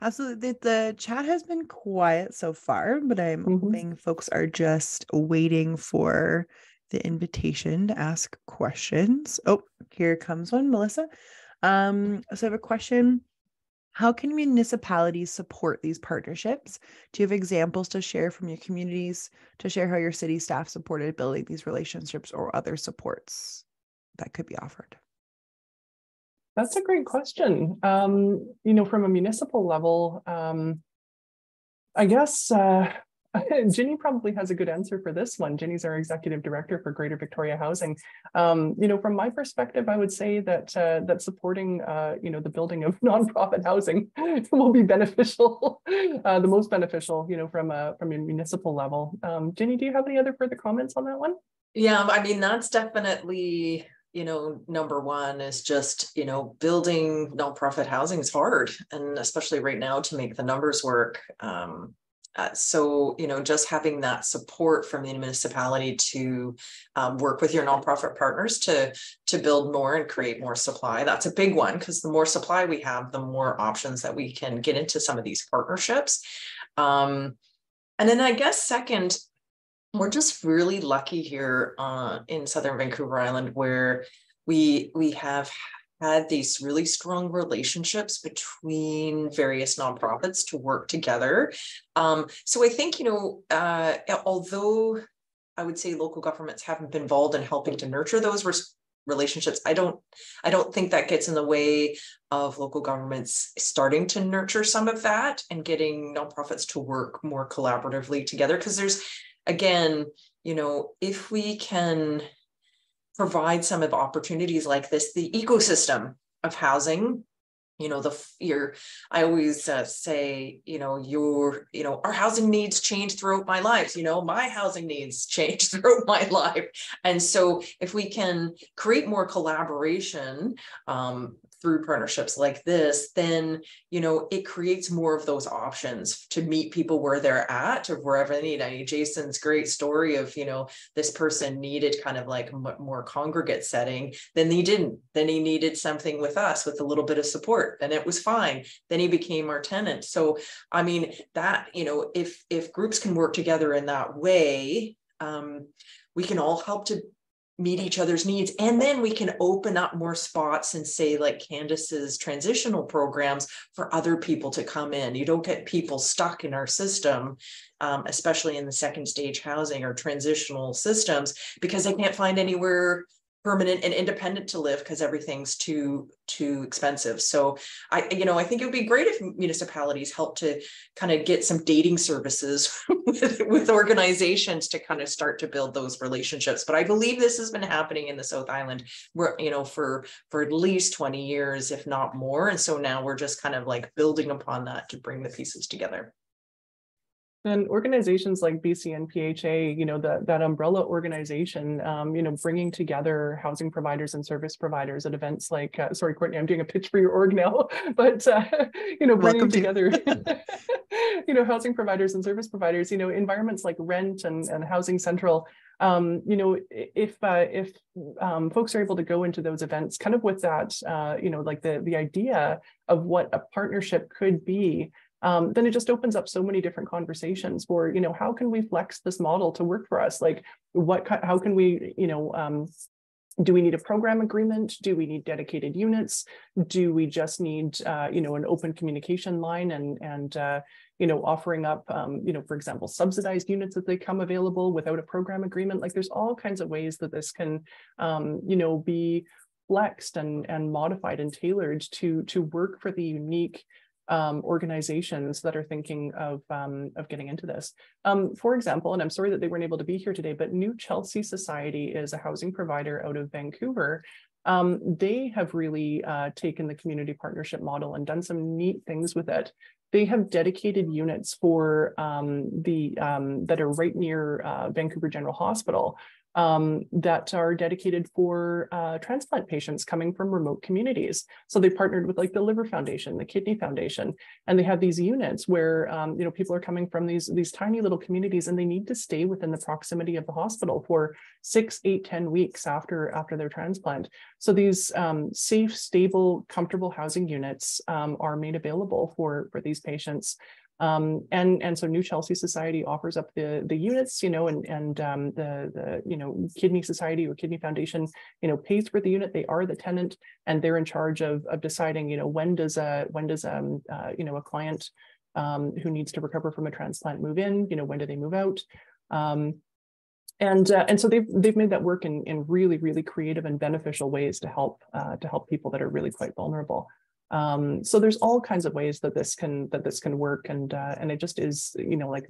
S1: Absolutely. The chat has been quiet so far, but I'm hoping folks are just waiting for the invitation to ask questions. Oh, here comes one, Melissa. So I have a question. How can municipalities support these partnerships? Do you have examples to share from your communities to share how your city staff supported building these relationships or other supports that could be offered?
S2: That's a great question. From a municipal level, I guess Ginny probably has a good answer for this one. Ginny's our executive director for Greater Victoria Housing. From my perspective, I would say that that supporting the building of nonprofit housing will be beneficial, the most beneficial, from a municipal level. Ginny, do you have any other further comments on that one?
S6: Yeah, I mean, that's definitely, number one is just, building nonprofit housing is hard, and especially right now to make the numbers work. So, just having that support from the municipality to work with your nonprofit partners to build more and create more supply. That's a big one, because the more supply we have, the more options that we can get into some of these partnerships. And then I guess second, we're just really lucky here in Southern Vancouver Island, where we have had these really strong relationships between various nonprofits to work together. So I think, although I would say local governments haven't been involved in helping to nurture those relationships, I don't think that gets in the way of local governments starting to nurture some of that and getting nonprofits to work more collaboratively together. Because there's, again, if we can provide some of opportunities like this, the ecosystem of housing, I always say, our housing needs change throughout my life. My housing needs change throughout my life. And so if we can create more collaboration, through partnerships like this, then, it creates more of those options to meet people where they're at or wherever they need. I mean, Jason's great story of, this person needed kind of like more congregate setting, then he didn't. Then he needed something with us with a little bit of support, and it was fine. Then he became our tenant. So, I mean, that, if groups can work together in that way, we can all help to meet each other's needs. And then we can open up more spots and say, like Candace's transitional programs, for other people to come in. You don't get people stuck in our system, especially in the second stage housing or transitional systems, because they can't find anywhere permanent and independent to live because everything's too expensive. So I think it would be great if municipalities help to kind of get some dating services with organizations to kind of start to build those relationships. But I believe this has been happening in the South Island, where, for at least 20 years, if not more. And so now we're just kind of like building upon that to bring the pieces together.
S2: And organizations like BCNPHA, that umbrella organization, bringing together housing providers and service providers at events like, sorry, Courtney, I'm doing a pitch for your org now, but, bringing together, housing providers and service providers, environments like Rent and Housing Central. If folks are able to go into those events kind of with that, like the idea of what a partnership could be, then it just opens up so many different conversations for, how can we flex this model to work for us? Like how can we, do we need a program agreement? Do we need dedicated units? Do we just need, an open communication line and offering up, for example, subsidized units as they come available without a program agreement? Like there's all kinds of ways that this can, be flexed and modified and tailored to work for the unique organizations that are thinking of getting into this. For example, and I'm sorry that they weren't able to be here today, but New Chelsea Society is a housing provider out of Vancouver. They have really taken the community partnership model and done some neat things with it. They have dedicated units for that are right near Vancouver General Hospital, that are dedicated for transplant patients coming from remote communities. So they partnered with like the Liver Foundation, the Kidney Foundation, and they have these units where people are coming from these tiny little communities, and they need to stay within the proximity of the hospital for 6, 8, 10 weeks after their transplant. So these safe, stable, comfortable housing units are made available for these patients. And so New Chelsea Society offers up the units, and the Kidney Society or Kidney Foundation, pays for the unit. They are the tenant, and they're in charge of deciding, when does a client who needs to recover from a transplant move in, when do they move out? And so they've made that work in really, really creative and beneficial ways to help people that are really quite vulnerable. So there's all kinds of ways that this can work, and it just is, like,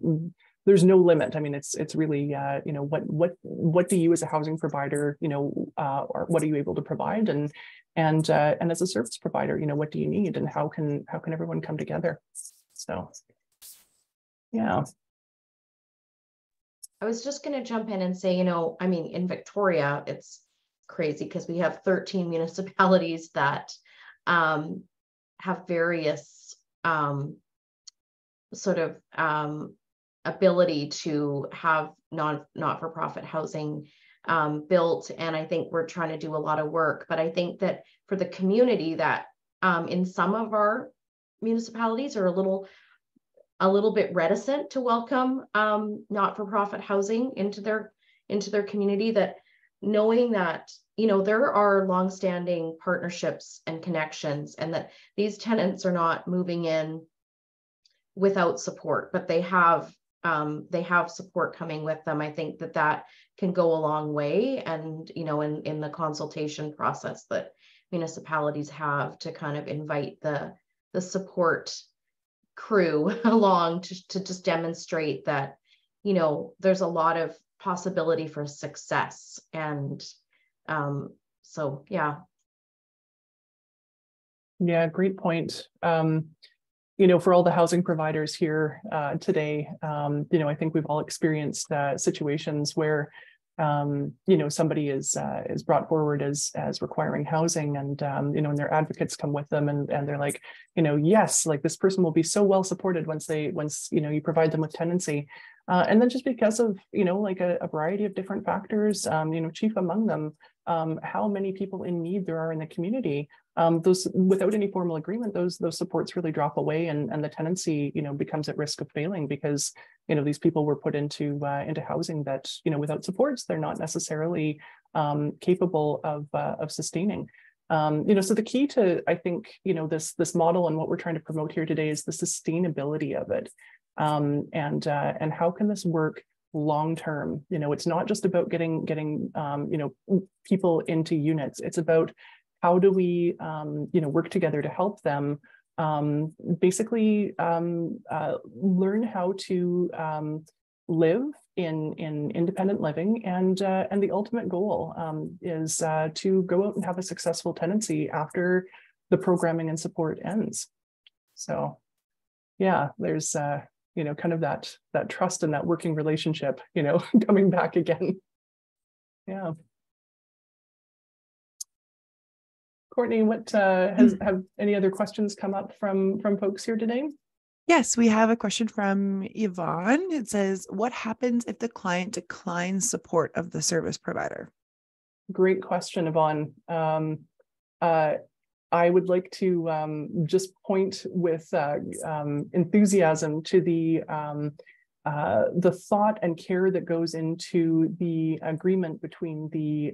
S2: there's no limit. I mean, it's really what do you as a housing provider, or what are you able to provide, and as a service provider, what do you need, and how can everyone come together? So yeah.
S4: I was just going to jump in and say, I mean, in Victoria, it's crazy because we have 13 municipalities that have various sort of ability to have not-for-profit housing built. And I think we're trying to do a lot of work. But I think that for the community that in some of our municipalities are a little bit reticent to welcome not-for-profit housing into their community, that knowing that there are longstanding partnerships and connections, and that these tenants are not moving in without support, but they have support coming with them. I think that can go a long way, and in the consultation process that municipalities have to kind of invite the support crew along to just demonstrate that there's a lot of possibility for success. And so yeah,
S2: great point. For all the housing providers here today, I think we've all experienced situations where somebody is brought forward as requiring housing, and and their advocates come with them, and they're like, yes, like this person will be so well supported once you provide them with tenancy, and then just because of like a variety of different factors, chief among them, how many people in need there are in the community, those without any formal agreement, those supports really drop away, and the tenancy becomes at risk of failing, because these people were put into housing that without supports they're not necessarily capable of sustaining. So the key to, I think, this model and what we're trying to promote here today is the sustainability of it, and how can this work long term. It's not just about getting people into units. It's about how do we work together to help them basically learn how to live in independent living, and the ultimate goal is to go out and have a successful tenancy after the programming and support ends. So yeah, there's kind of that trust and that working relationship, coming back again. Yeah. Courtney, what have any other questions come up from folks here today?
S1: Yes, we have a question from Yvonne. It says, what happens if the client declines support of the service provider?
S2: Great question, Yvonne. I would like to just point with enthusiasm to the thought and care that goes into the agreement between the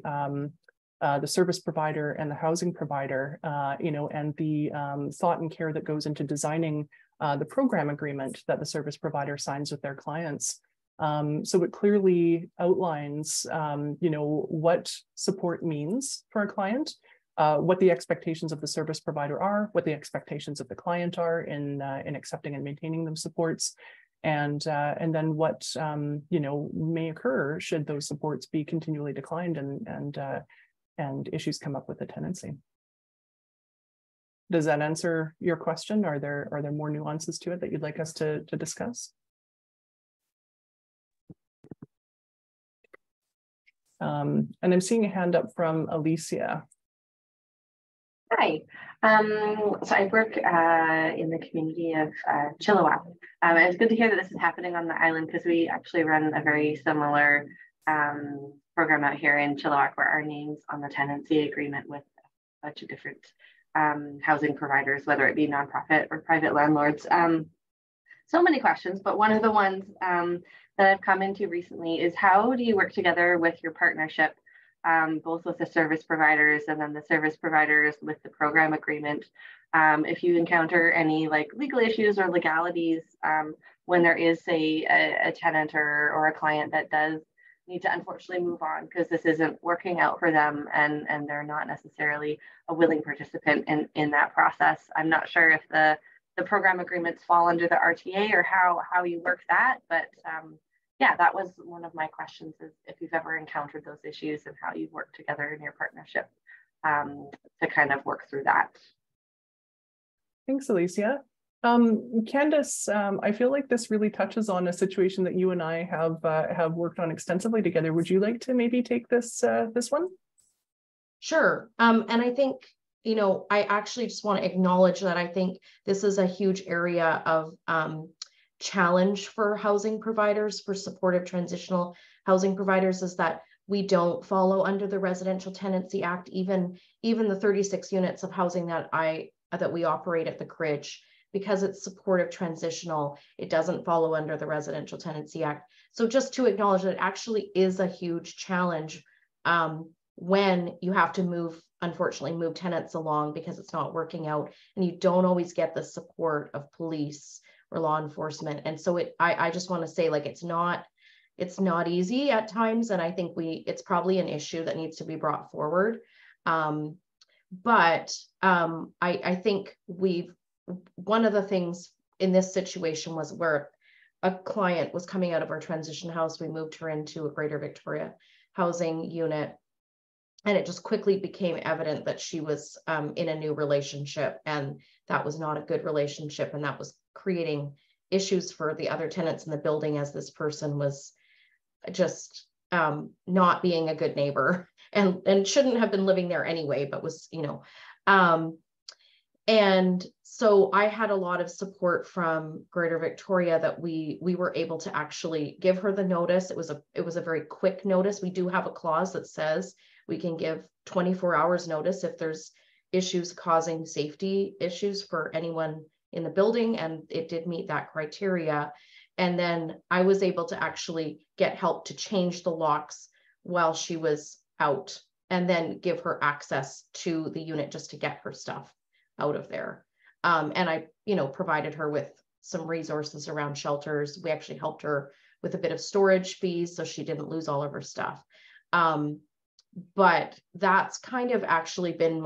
S2: service provider and the housing provider, and the thought and care that goes into designing the program agreement that the service provider signs with their clients. So it clearly outlines, what support means for a client, what the expectations of the service provider are, what the expectations of the client are in accepting and maintaining those supports, and then what may occur should those supports be continually declined and issues come up with the tenancy. Does that answer your question? Are there more nuances to it that you'd like us to discuss? And I'm seeing a hand up from Alicia.
S7: Hi. So I work in the community of Chilliwack. It's good to hear that this is happening on the island because we actually run a very similar program out here in Chilliwack where our name's on the tenancy agreement with a bunch of different housing providers, whether it be nonprofit or private landlords. So many questions, but one of the ones that I've come into recently is how do you work together with your partnership, both with the service providers and then the service providers with the program agreement. If you encounter any like legal issues or legalities when there is a tenant or a client that does need to unfortunately move on because this isn't working out for them and they're not necessarily a willing participant in that process. I'm not sure if the program agreements fall under the RTA or how you work that, but yeah, that was one of my questions is if you've ever encountered those issues and how you work together in your partnership to kind of work through that.
S2: Thanks, Alicia. Candace, I feel like this really touches on a situation that you and I have worked on extensively together. Would you like to maybe take this this one?
S4: Sure. And I think, you know, I actually just want to acknowledge that I think this is a huge area of challenge for housing providers, for supportive transitional housing providers, is that we don't follow under the Residential Tenancy Act, even the 36 units of housing that we operate at the Cridge, because it's supportive transitional, it doesn't follow under the Residential Tenancy Act. So just to acknowledge that it actually is a huge challenge when you have to unfortunately move tenants along because it's not working out and you don't always get the support of police or law enforcement. And so I just want to say, like, it's not easy at times. And I think it's probably an issue that needs to be brought forward. But I think one of the things in this situation was where a client was coming out of our transition house. We moved her into a Greater Victoria housing unit. And it just quickly became evident that she was in a new relationship, and that was not a good relationship. And that was creating issues for the other tenants in the building, as this person was just not being a good neighbor and shouldn't have been living there anyway, but was, you know, and so I had a lot of support from Greater Victoria that we were able to actually give her the notice. It was a very quick notice. We do have a clause that says we can give 24 hours notice if there's issues causing safety issues for anyone in the building, and it did meet that criteria. And then I was able to actually get help to change the locks while she was out, and then give her access to the unit just to get her stuff out of there. And I, you know, provided her with some resources around shelters. We actually helped her with a bit of storage fees so she didn't lose all of her stuff. But that's kind of actually been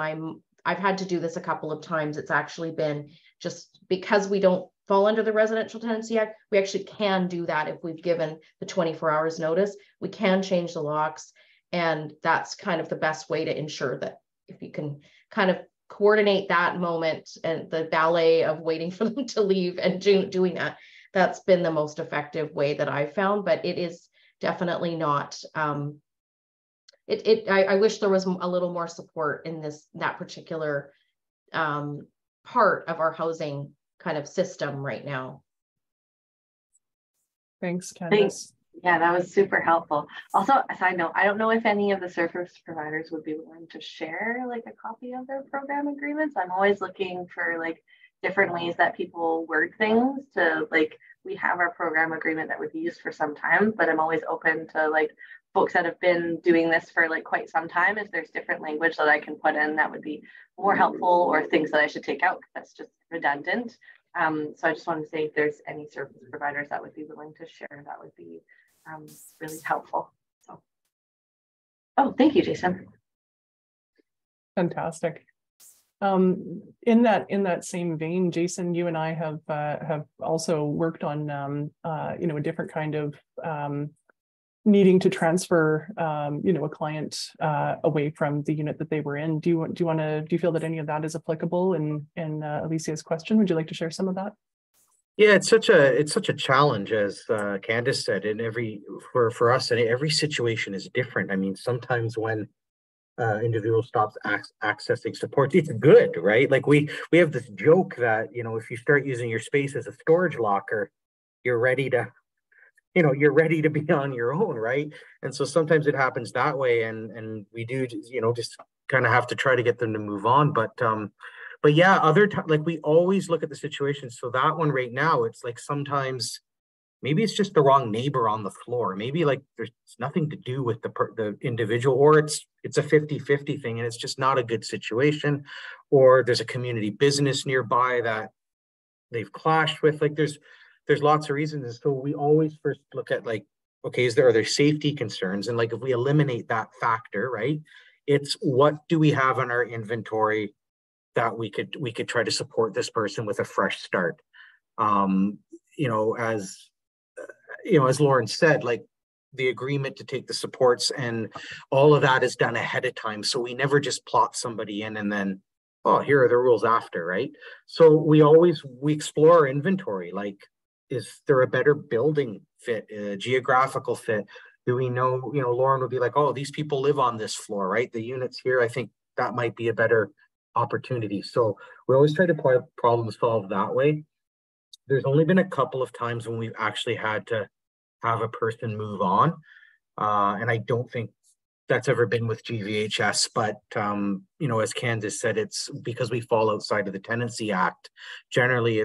S4: I've had to do this a couple of times. It's actually been just because we don't fall under the Residential Tenancy Act, we actually can do that if we've given the 24 hours notice. We can change the locks, and that's kind of the best way to ensure that if you can kind of coordinate that moment and the ballet of waiting for them to leave and doing that, that's been the most effective way that I've found. But it is definitely not, I wish there was a little more support in that particular part of our housing kind of system right now.
S2: Thanks, Candace.
S7: Yeah, that was super helpful. Also, a side note, I don't know if any of the service providers would be willing to share like a copy of their program agreements. I'm always looking for like different ways that people word things to, like, we have our program agreement that we've used for some time, but I'm always open to like folks that have been doing this for like quite some time. If there's different language that I can put in, that would be more helpful, or things that I should take out, that's just redundant. So I just want to say if there's any service providers that would be willing to share, that would be really helpful. So, oh, thank you, Jason.
S2: Fantastic. In that same vein, Jason, you and I have also worked on you know, a different kind of needing to transfer you know, a client away from the unit that they were in. Do you feel that any of that is applicable in Alicia's question? Would you like to share some of that?
S5: Yeah, it's such a challenge, as Candace said, and for us, and every situation is different. I mean, sometimes when individual stops accessing support, it's good, right? Like we have this joke that, if you start using your space as a storage locker, you're ready to you're ready to be on your own, right? And so sometimes it happens that way, and we do, just kind of have to try to get them to move on. But yeah, other times, like, we always look at the situation. So that one right now, it's like sometimes maybe it's just the wrong neighbor on the floor. Maybe like there's nothing to do with the individual, or it's a 50-50 thing and it's just not a good situation, or there's a community business nearby that they've clashed with. Like there's lots of reasons. And so we always first look at, like, okay, are there safety concerns? And like, if we eliminate that factor, right, it's what do we have on our inventory that we could try to support this person with a fresh start. um you know as as Lauren said, like, the agreement to take the supports and all of that is done ahead of time. So we never just plot somebody in and then, oh, here are the rules after, right? So we explore our inventory. Like, is there a better building fit, geographical fit? Do we know, Lauren would be like, oh, these people live on this floor, right? The units here, I think that might be a better opportunity. So we always try to problem solve that way. There's only been a couple of times when we've actually had to have a person move on. And I don't think that's ever been with GVHS, but as Candace said, it's because we fall outside of the Tenancy Act. Generally,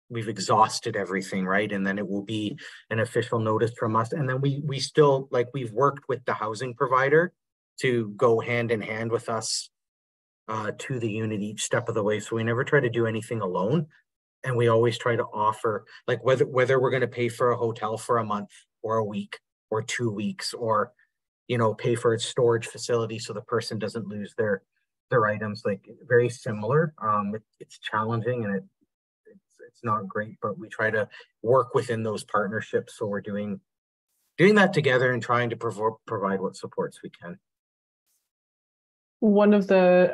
S5: we've exhausted everything, right? And then it will be an official notice from us. And then we still, like, we've worked with the housing provider to go hand in hand with us to the unit each step of the way. So we never try to do anything alone. And we always try to offer, like, whether we're going to pay for a hotel for a month or a week or 2 weeks, or pay for its storage facility so the person doesn't lose their items. Like, very similar. It's challenging and it's not great, but we try to work within those partnerships. So we're doing that together and trying to provide what supports we can.
S2: One of the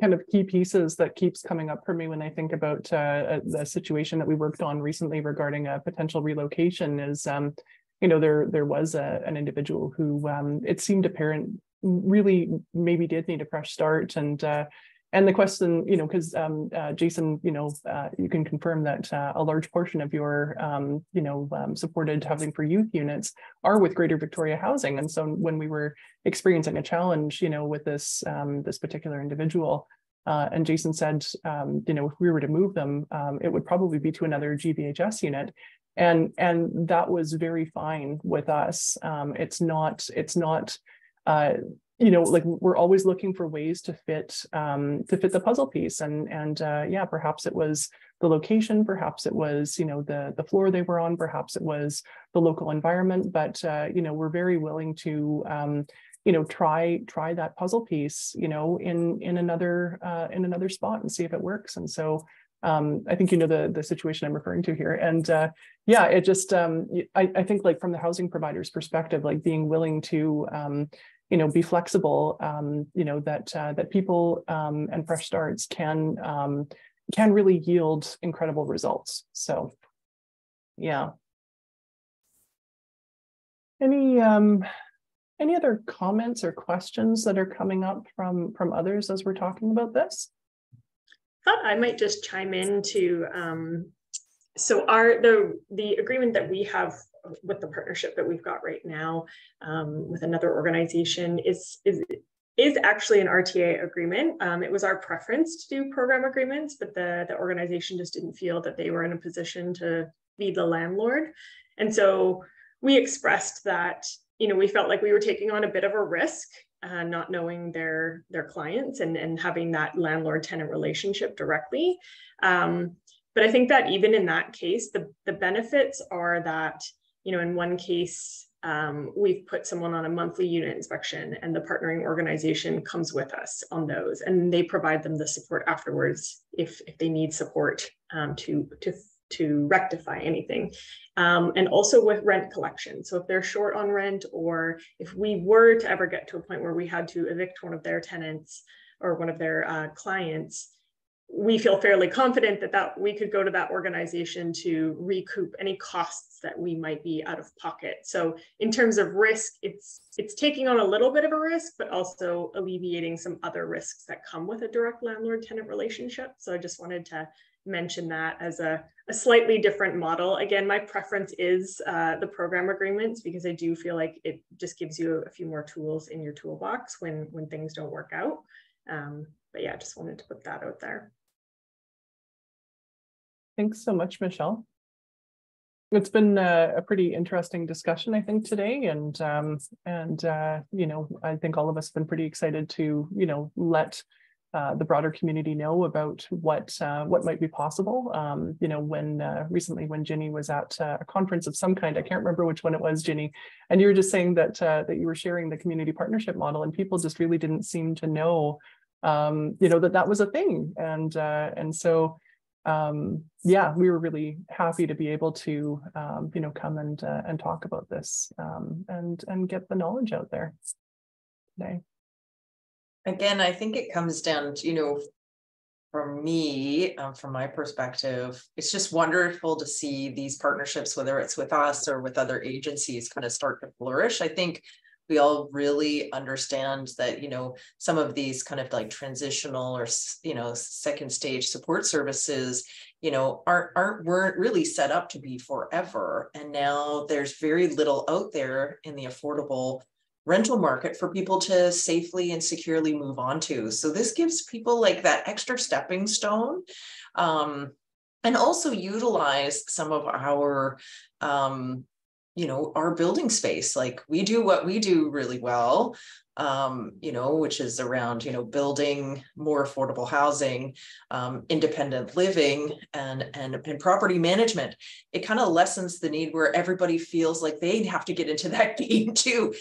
S2: kind of key pieces that keeps coming up for me when I think about the situation that we worked on recently regarding a potential relocation is, there was an individual who it seemed apparent really maybe did need a fresh start. And the question, because Jason, you can confirm that a large portion of your, supported housing for youth units are with Greater Victoria Housing. And so when we were experiencing a challenge, with this particular individual, and Jason said, if we were to move them, it would probably be to another GVHS unit. And that was very fine with us. It's not, like, we're always looking for ways to fit the puzzle piece. And yeah, perhaps it was the location, perhaps it was, the floor they were on, perhaps it was the local environment, but, we're very willing to, try that puzzle piece, in another spot and see if it works. And so I think the situation I'm referring to here. And yeah, it just, I think, like, from the housing provider's perspective, like, being willing to, be flexible, that people and fresh starts can really yield incredible results. So, yeah. Any other comments or questions that are coming up from others as we're talking about this?
S3: I thought I might just chime in to so the agreement that we have with the partnership that we've got right now with another organization is actually an RTA agreement. It was our preference to do program agreements, but the organization just didn't feel that they were in a position to be the landlord. And so we expressed that, we felt like we were taking on a bit of a risk, not knowing their clients and having that landlord-tenant relationship directly. But I think that even in that case, the benefits are that, in one case, we've put someone on a monthly unit inspection and the partnering organization comes with us on those, and they provide them the support afterwards if they need support to rectify anything. And also with rent collection. So if they're short on rent, or if we were to ever get to a point where we had to evict one of their tenants or one of their clients, we feel fairly confident that we could go to that organization to recoup any costs that we might be out of pocket. So in terms of risk, it's taking on a little bit of a risk, but also alleviating some other risks that come with a direct landlord-tenant relationship. So I just wanted to mention that as a slightly different model. Again, my preference is the program agreements, because I do feel like it just gives you a few more tools in your toolbox when things don't work out. But yeah, just wanted to put that out there.
S2: Thanks so much, Michelle. It's been a pretty interesting discussion, I think, today, and you know, I think all of us have been pretty excited to, you know, let the broader community know about what might be possible. You know, when recently when Ginny was at a conference of some kind, I can't remember which one it was, Ginny, and you were just saying that that you were sharing the community partnership model, and people just really didn't seem to know, you know, that was a thing, and so. Yeah, we were really happy to be able to, you know, come and talk about this and get the knowledge out there today.
S6: Again, I think it comes down to, you know, for me, from my perspective, it's just wonderful to see these partnerships, whether it's with us or with other agencies, kind of start to flourish. I think we all really understand that, you know, some of these kind of like transitional or, you know, second stage support services, you know, weren't really set up to be forever. And now there's very little out there in the affordable rental market for people to safely and securely move on to. So this gives people like that extra stepping stone, and also utilize some of our, you know, our building space. Like we do what we do really well, you know, which is around, you know, building more affordable housing, independent living, and property management. It kind of lessens the need where everybody feels like they have to get into that game too.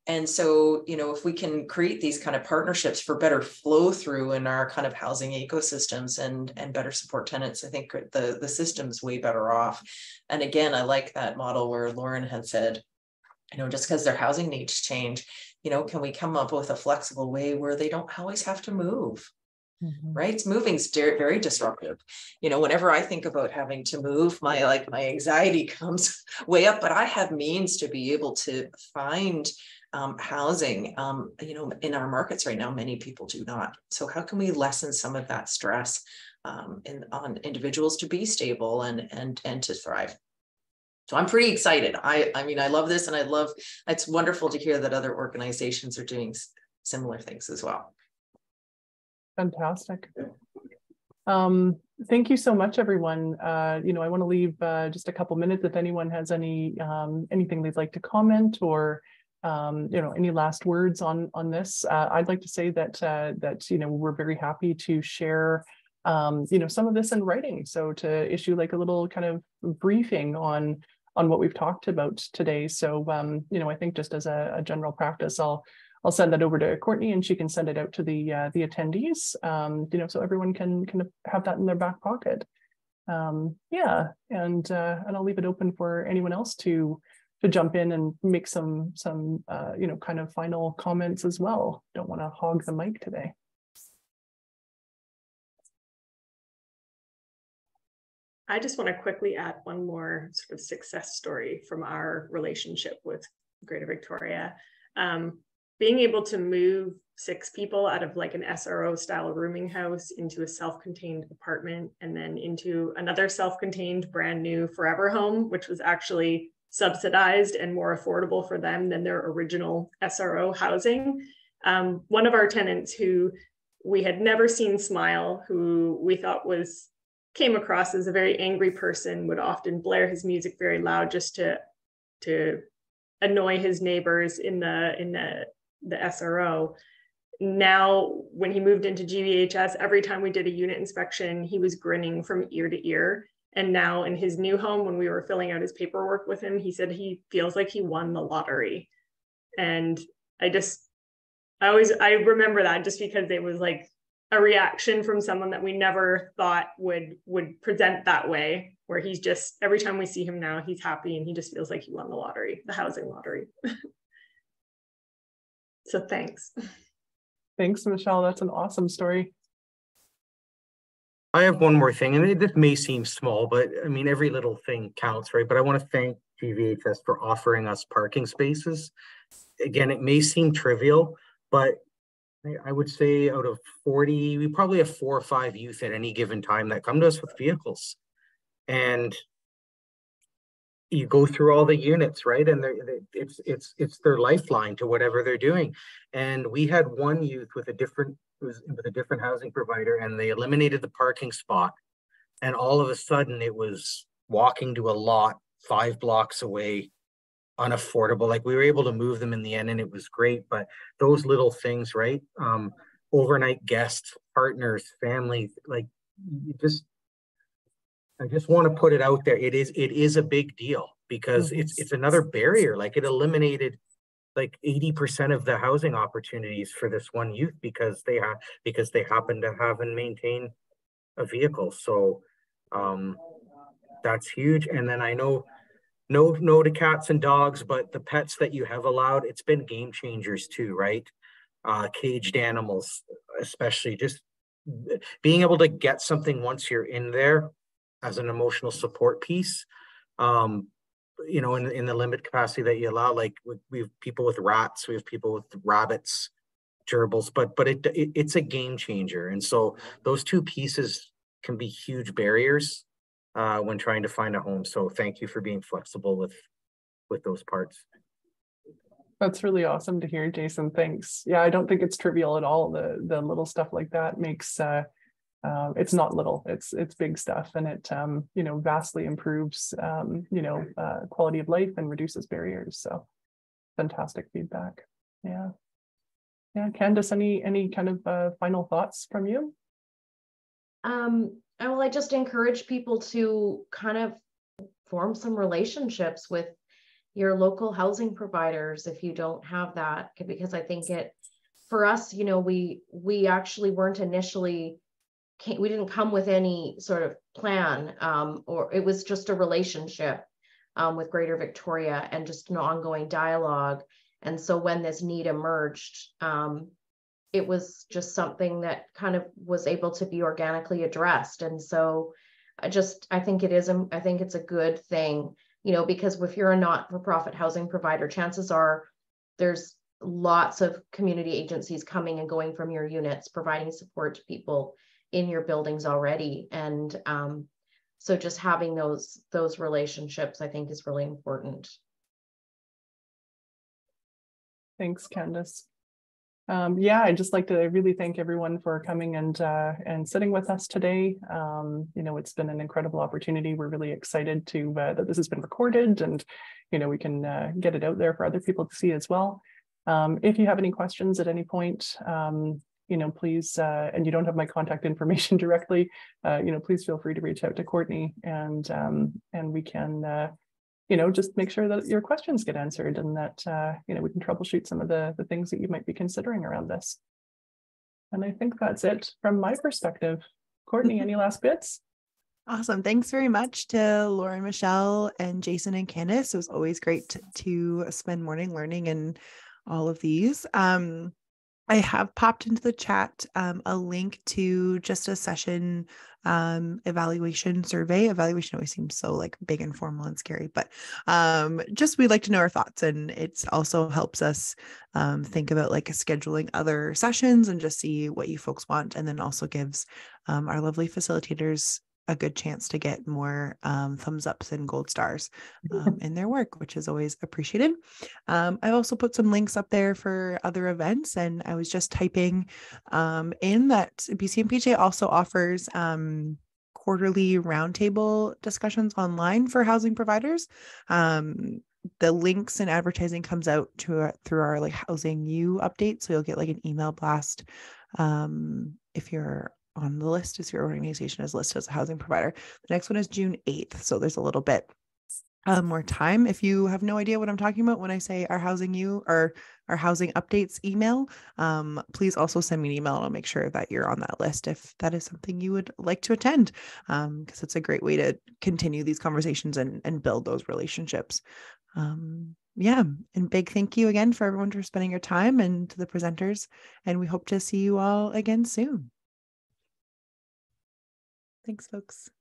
S6: And so, you know, if we can create these kind of partnerships for better flow through in our kind of housing ecosystems and better support tenants, I think the system's way better off. And again, I like that model where Lauren had said, you know, just because their housing needs change, you know, can we come up with a flexible way where they don't always have to move? Mm-hmm. Right? Moving's very disruptive. You know, whenever I think about having to move, my anxiety comes way up, but I have means to be able to find housing. You know, in our markets right now, many people do not. So how can we lessen some of that stress on individuals to be stable and to thrive? So I'm pretty excited. I mean, I love this, and it's wonderful to hear that other organizations are doing similar things as well.
S2: Fantastic. Thank you so much, everyone. You know, I want to leave just a couple minutes if anyone has anything they'd like to comment or you know, any last words on this. I'd like to say that you know, we're very happy to share you know, some of this in writing. So to issue like a little kind of briefing on what we've talked about today. So you know, I think just as a general practice, I'll send that over to Courtney, and she can send it out to the attendees, you know, so everyone can kind of have that in their back pocket. Yeah, and I'll leave it open for anyone else to jump in and make some you know, kind of final comments as well. Don't want to hog the mic today.
S3: I just want to quickly add one more sort of success story from our relationship with Greater Victoria. Being able to move 6 people out of like an SRO style rooming house into a self-contained apartment, and then into another self-contained brand new forever home, which was actually subsidized and more affordable for them than their original SRO housing. One of our tenants who we had never seen smile, who we thought came across as a very angry person, would often blare his music very loud just to annoy his neighbors in the SRO. Now, when he moved into GVHS, every time we did a unit inspection, he was grinning from ear to ear. And now in his new home, when we were filling out his paperwork with him, he said he feels like he won the lottery. And I remember that just because it was like a reaction from someone that we never thought would present that way, where he's just, every time we see him now, he's happy and he just feels like he won the lottery, the housing lottery. So thanks.
S2: Thanks, Michelle. That's an awesome story.
S5: I have one more thing, and this may seem small, but I mean, every little thing counts, right? But I want to thank GVHS for offering us parking spaces. Again, it may seem trivial, but I would say out of 40, we probably have 4 or 5 youth at any given time that come to us with vehicles. And you go through all the units, right? And it's their lifeline to whatever they're doing. And we had one youth with a different housing provider, and they eliminated the parking spot. And all of a sudden, it was walking to a lot 5 blocks away, unaffordable. Like, we were able to move them in the end, and it was great. But those little things, right? Overnight guests, partners, family, like, I just want to put it out there. It is a big deal, because it's another barrier. Like, it eliminated like 80% of the housing opportunities for this one youth, because they happen to have and maintain a vehicle. So that's huge. And then I know no to cats and dogs, but the pets that you have allowed, it's been game changers too, right? Caged animals, especially, just being able to get something once you're in there as an emotional support piece, in the limited capacity that you allow. Like, we have people with rats, we have people with rabbits, gerbils, but it's a game changer. And so those two pieces can be huge barriers when trying to find a home. So thank you for being flexible with those parts.
S2: That's really awesome to hear, Jason. Thanks. Yeah, I don't think it's trivial at all. The little stuff like that makes it's not little, it's big stuff, and it vastly improves quality of life and reduces barriers. So fantastic feedback. Yeah, Candace, any kind of final thoughts from you?
S4: Well, I just encourage people to kind of form some relationships with your local housing providers if you don't have that, because I think for us, we actually weren't initially, we didn't come with any sort of plan, or it was just a relationship with Greater Victoria and just an ongoing dialogue. And so when this need emerged, it was just something that kind of was able to be organically addressed. And so I think it's a good thing, because if you're a not-for-profit housing provider, chances are there's lots of community agencies coming and going from your units, providing support to people in your buildings already. And so just having those relationships, I think, is really important.
S2: Thanks, Candace. I'd just like to really thank everyone for coming and sitting with us today. It's been an incredible opportunity. We're really excited that this has been recorded, and we can get it out there for other people to see as well. If you have any questions at any point, please, and you don't have my contact information directly, please feel free to reach out to Courtney, and we can just make sure that your questions get answered, and that we can troubleshoot some of the things that you might be considering around this. And I think that's it from my perspective. Courtney, any last bits?
S1: Awesome. Thanks very much to Laura, Michelle, and Jason and Candace. It was always great to spend morning learning and all of these. I have popped into the chat a link to just a session evaluation survey. Evaluation always seems so like big and formal and scary, but just we'd like to know our thoughts, and it also helps us think about like scheduling other sessions and just see what you folks want, and then also gives our lovely facilitators a good chance to get more thumbs ups and gold stars in their work, which is always appreciated. I've also put some links up there for other events, and I was just typing in that BCMPJ also offers quarterly roundtable discussions online for housing providers. The links and advertising comes out through our like Housing U update, so you'll get like an email blast if you're on the list, as your organization is listed as a housing provider. The next one is June 8th. So there's a little bit more time. If you have no idea what I'm talking about when I say our Housing U or our housing updates email, please also send me an email and I'll make sure that you're on that list if that is something you would like to attend, because it's a great way to continue these conversations and build those relationships. And big thank you again for everyone for spending your time, and to the presenters, and we hope to see you all again soon. Thanks, folks.